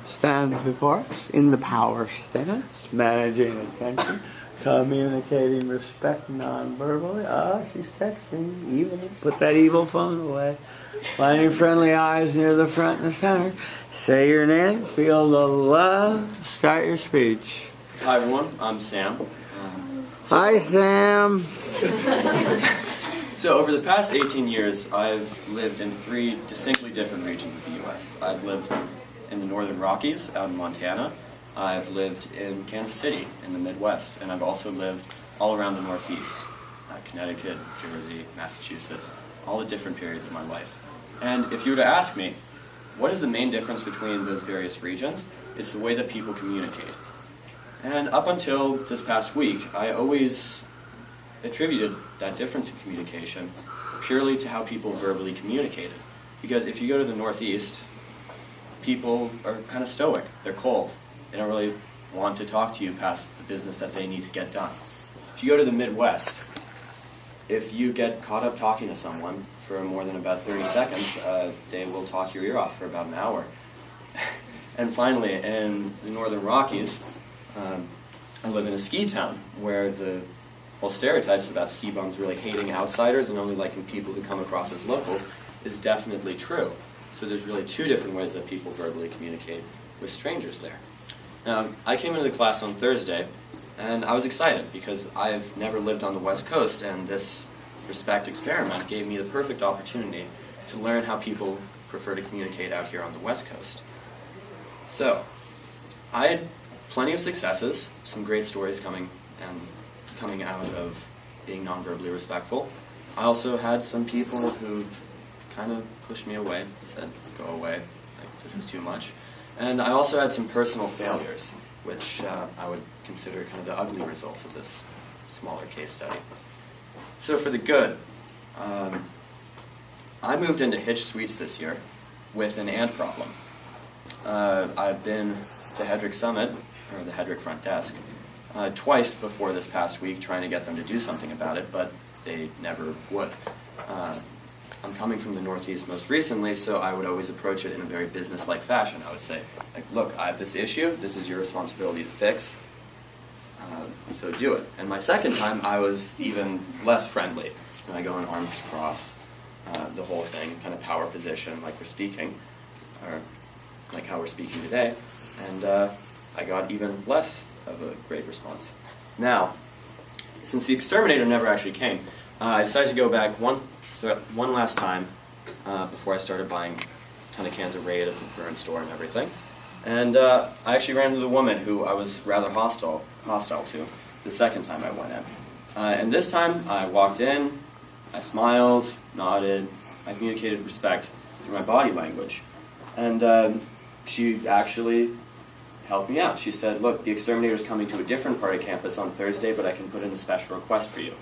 Stands before us in the power stance, managing attention, communicating respect non-verbally. Ah, she's texting. Evil. Put that evil phone away. Finding friendly eyes near the front and the center. Say your name. Feel the love. Start your speech. Hi everyone, I'm Sam. Hi, Sam. So over the past 18 years, I've lived in 3 distinctly different regions of the U.S. I've lived in the Northern Rockies, out in Montana. I've lived in Kansas City, in the Midwest, and I've also lived all around the Northeast, Connecticut, Jersey, Massachusetts, all the different periods of my life. And if you were to ask me, what is the main difference between those various regions? It's the way that people communicate. And up until this past week, I always attributed that difference in communication purely to how people verbally communicated. Because if you go to the Northeast, people are kind of stoic. They're cold. They don't really want to talk to you past the business that they need to get done. If you go to the Midwest, if you get caught up talking to someone for more than about 30 seconds, they will talk your ear off for about an hour. And finally, in the Northern Rockies, I live in a ski town where the whole stereotypes about ski bums really hating outsiders and only liking people who come across as locals is definitely true. So there's really 2 different ways that people verbally communicate with strangers there. Now, I came into the class on Thursday, and I was excited because I've never lived on the West Coast, and this Respect experiment gave me the perfect opportunity to learn how people prefer to communicate out here on the West Coast. So, I had plenty of successes, some great stories coming out of being non-verbally respectful. I also had some people who kind of pushed me away, said, go away, like, this is too much. And I also had some personal failures, which I would consider kind of the ugly results of this smaller case study. So for the good, I moved into Hitch Suites this year with an ant problem. I've been to Hedrick Summit, or the Hedrick front desk, twice before this past week trying to get them to do something about it, but they never would. I'm coming from the Northeast most recently, so I would always approach it in a very business-like fashion. I would say, like, look, I have this issue, this is your responsibility to fix, so do it. And my second time, I was even less friendly. And I go in arms crossed, the whole thing, kind of power position, like we're speaking, or like how we're speaking today, and I got even less of a great response. Now, since the exterminator never actually came, I decided to go back one last time before I started buying a ton of cans of Raid at the burn store and everything. And I actually ran into the woman who I was rather hostile to the second time I went in. And this time I walked in, I smiled, nodded, I communicated respect through my body language. And she actually helped me out. She said, look, the exterminator is coming to a different part of campus on Thursday, but I can put in a special request for you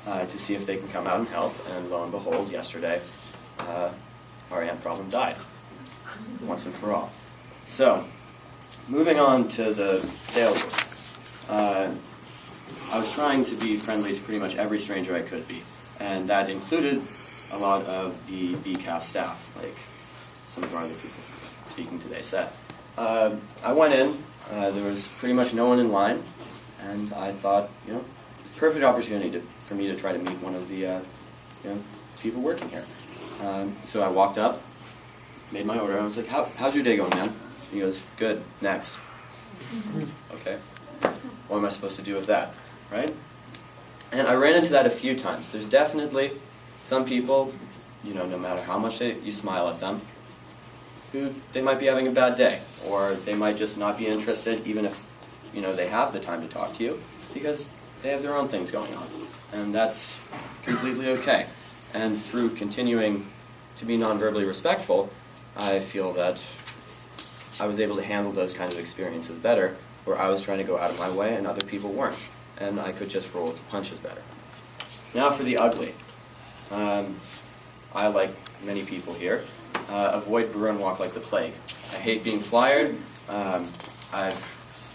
to see if they can come out and help. And lo and behold, yesterday, our ant problem died, once and for all. So, moving on to the failures. I was trying to be friendly to pretty much every stranger I could be, and that included a lot of the BCAF staff, like some of our other people speaking today said. I went in, there was pretty much no one in line, and I thought, you know, it's a perfect opportunity for me to try to meet one of the people working here. So I walked up, made my order, and I was like, how's your day going, man? He goes, good, next. Okay, what am I supposed to do with that, right? And I ran into that a few times. There's definitely some people, you know, no matter how much you smile at them, who they might be having a bad day, or they might just not be interested, even if, you know, they have the time to talk to you, because they have their own things going on. And that's completely okay. And through continuing to be non-verbally respectful, I feel that I was able to handle those kinds of experiences better, where I was trying to go out of my way and other people weren't. And I could just roll with the punches better. Now for the ugly. I, like many people here, avoid brew and walk like the plague. I hate being flyered. I've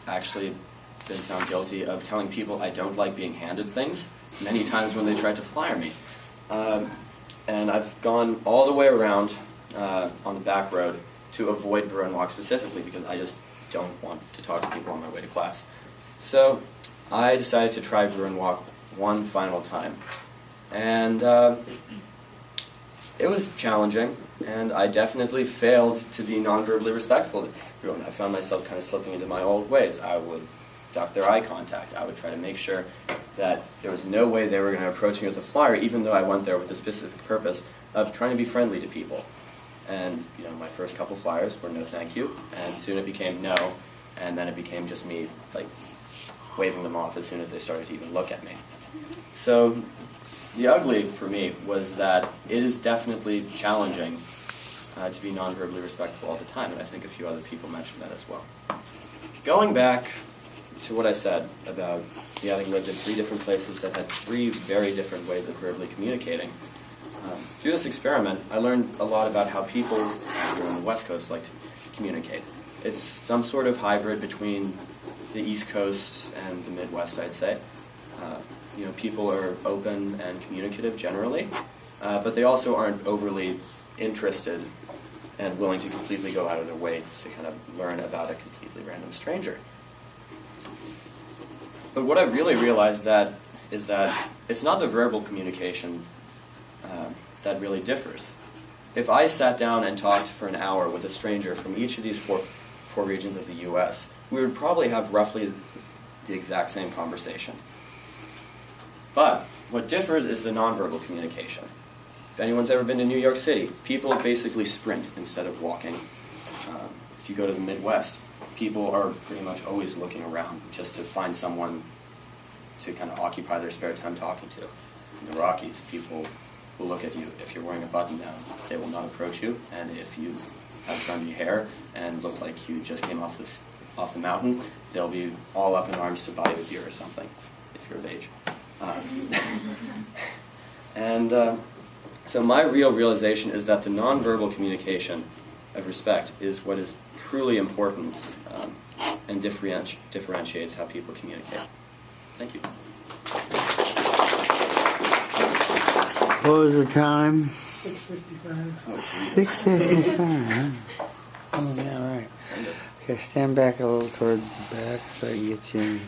actually been found guilty of telling people I don't like being handed things many times when they tried to flyer me. And I've gone all the way around on the back road to avoid Bruin Walk specifically because I just don't want to talk to people on my way to class. So I decided to try Bruin Walk one final time. And it was challenging, and I definitely failed to be non-verbally respectful to everyone. I found myself kind of slipping into my old ways. I would duck their eye contact. I would try to make sure that there was no way they were going to approach me with a flyer, even though I went there with the specific purpose of trying to be friendly to people. And my first couple flyers were no thank you, and soon it became no, and then it became just me like waving them off as soon as they started to even look at me. So the ugly for me was that it is definitely challenging to be non-verbally respectful all the time, and I think a few other people mentioned that as well. Going back to what I said about having lived in 3 different places that had 3 very different ways of verbally communicating, through this experiment, I learned a lot about how people here on the West Coast like to communicate. It's some sort of hybrid between the East Coast and the Midwest, I'd say. People are open and communicative generally, but they also aren't overly interested and willing to completely go out of their way to kind of learn about a completely random stranger. But what I really realized is that it's not the verbal communication that really differs. If I sat down and talked for an hour with a stranger from each of these four regions of the U.S., we would probably have roughly the exact same conversation. But what differs is the nonverbal communication. If anyone's ever been to New York City, people basically sprint instead of walking. If you go to the Midwest, people are pretty much always looking around just to find someone to kind of occupy their spare time talking to. In the Rockies, people will look at you. If you're wearing a button-down, they will not approach you. And if you have grungy hair and look like you just came off the mountain, they'll be all up in arms to buy you a beer or something, if you're of age. So my real realization is that the nonverbal communication of respect is what is truly important and differentiates how people communicate. Thank you. What was the time? 6:55. 6:55. Oh, yeah, right. Okay, stand back a little toward the back so I can get you in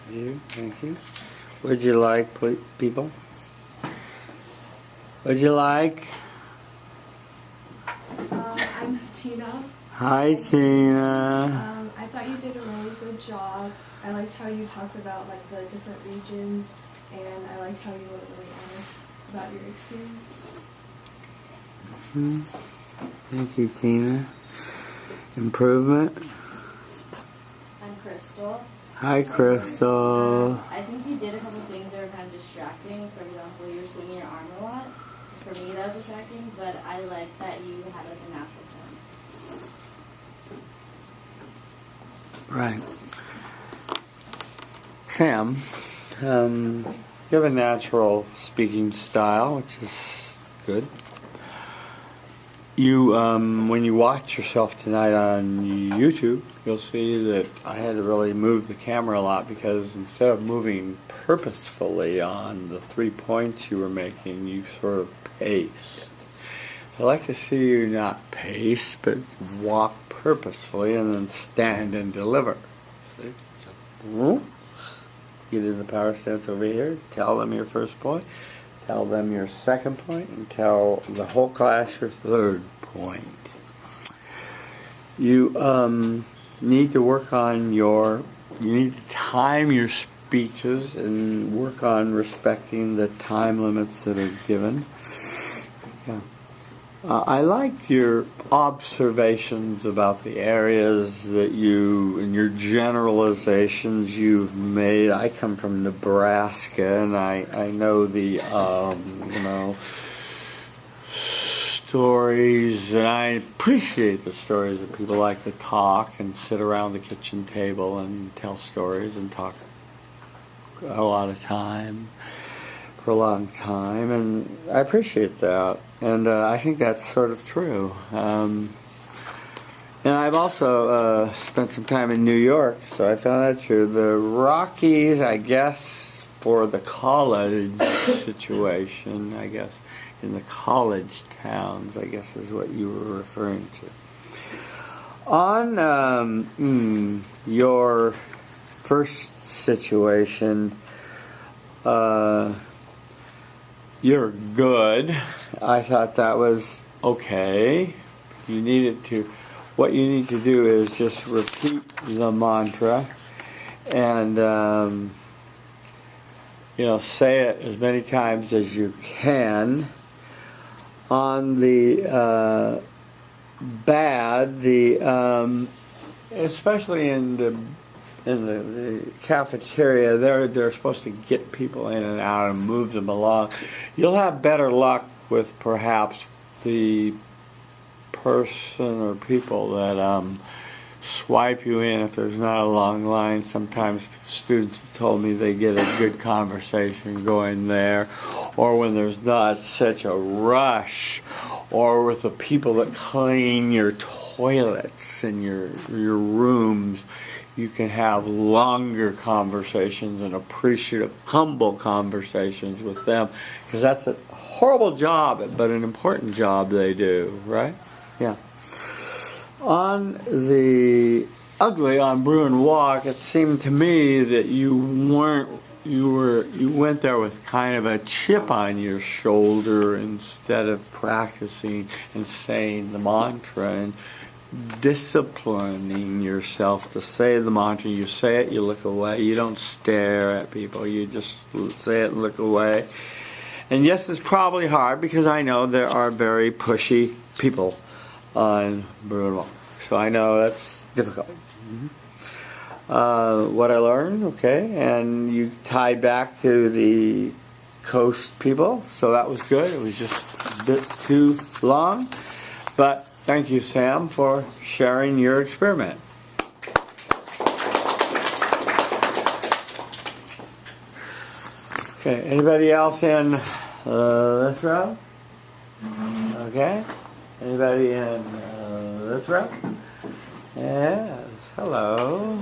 view. Thank you. What'd you like, people? What'd you like? I'm Tina. Hi, Tina. I thought you did a really good job. I liked how you talked about the different regions, and I liked how you were really honest about your experience. Mm-hmm. Thank you, Tina. Improvement? I'm Crystal. Hi, Crystal. I think you did a couple things that were kind of distracting. For example, you were swinging your arm a lot. For me, that was distracting, but I like that you had a natural tone. Right. Sam, you have a natural speaking style, which is good. You, when you watch yourself tonight on YouTube, you'll see that I had to really move the camera a lot because instead of moving purposefully on the 3 points you were making, you sort of paced. I like to see you not pace, but walk purposefully and then stand and deliver. See? So, get in the power stance over here, tell them your first point, tell them your second point, and tell the whole class your third point. You need to work on you need to time your speeches and work on respecting the time limits that are given. Yeah. I like your observations about the areas that and your generalizations you've made. I come from Nebraska, and I know the, stories, and I appreciate the stories that people like to talk and sit around the kitchen table and tell stories and talk for a long time, and I appreciate that. And I think that's sort of true. And I've also spent some time in New York, so I found that true. The Rockies, I guess, for the college situation, I guess, in the college towns, I guess is what you were referring to. On your first situation, you're good. I thought that was okay. You needed to. What you need to do is just repeat the mantra and say it as many times as you can. On the bad, especially in the cafeteria, they're supposed to get people in and out and move them along. You'll have better luck with perhaps the person or people that swipe you in if there's not a long line. Sometimes students have told me they get a good conversation going there, or when there's not such a rush, or with the people that clean your toilets and your rooms. You can have longer conversations and appreciative, humble conversations with them, because that's a horrible job, but an important job they do, right? Yeah. On the ugly, on Bruin Walk, it seemed to me that you went there with kind of a chip on your shoulder instead of practicing and saying the mantra and disciplining yourself to say the mantra. You say it, you look away. You don't stare at people. You just say it and look away. And yes, it's probably hard because I know there are very pushy people on Bruin Walk. So I know that's difficult. What I learned, okay, and you tied back to the coast people, so that was good. It was just a bit too long. But thank you, Sam, for sharing your experiment. Okay, anybody else in this row? Okay. Anybody in this row? Yes. Hello.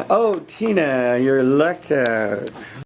Oh, Tina, you're elected.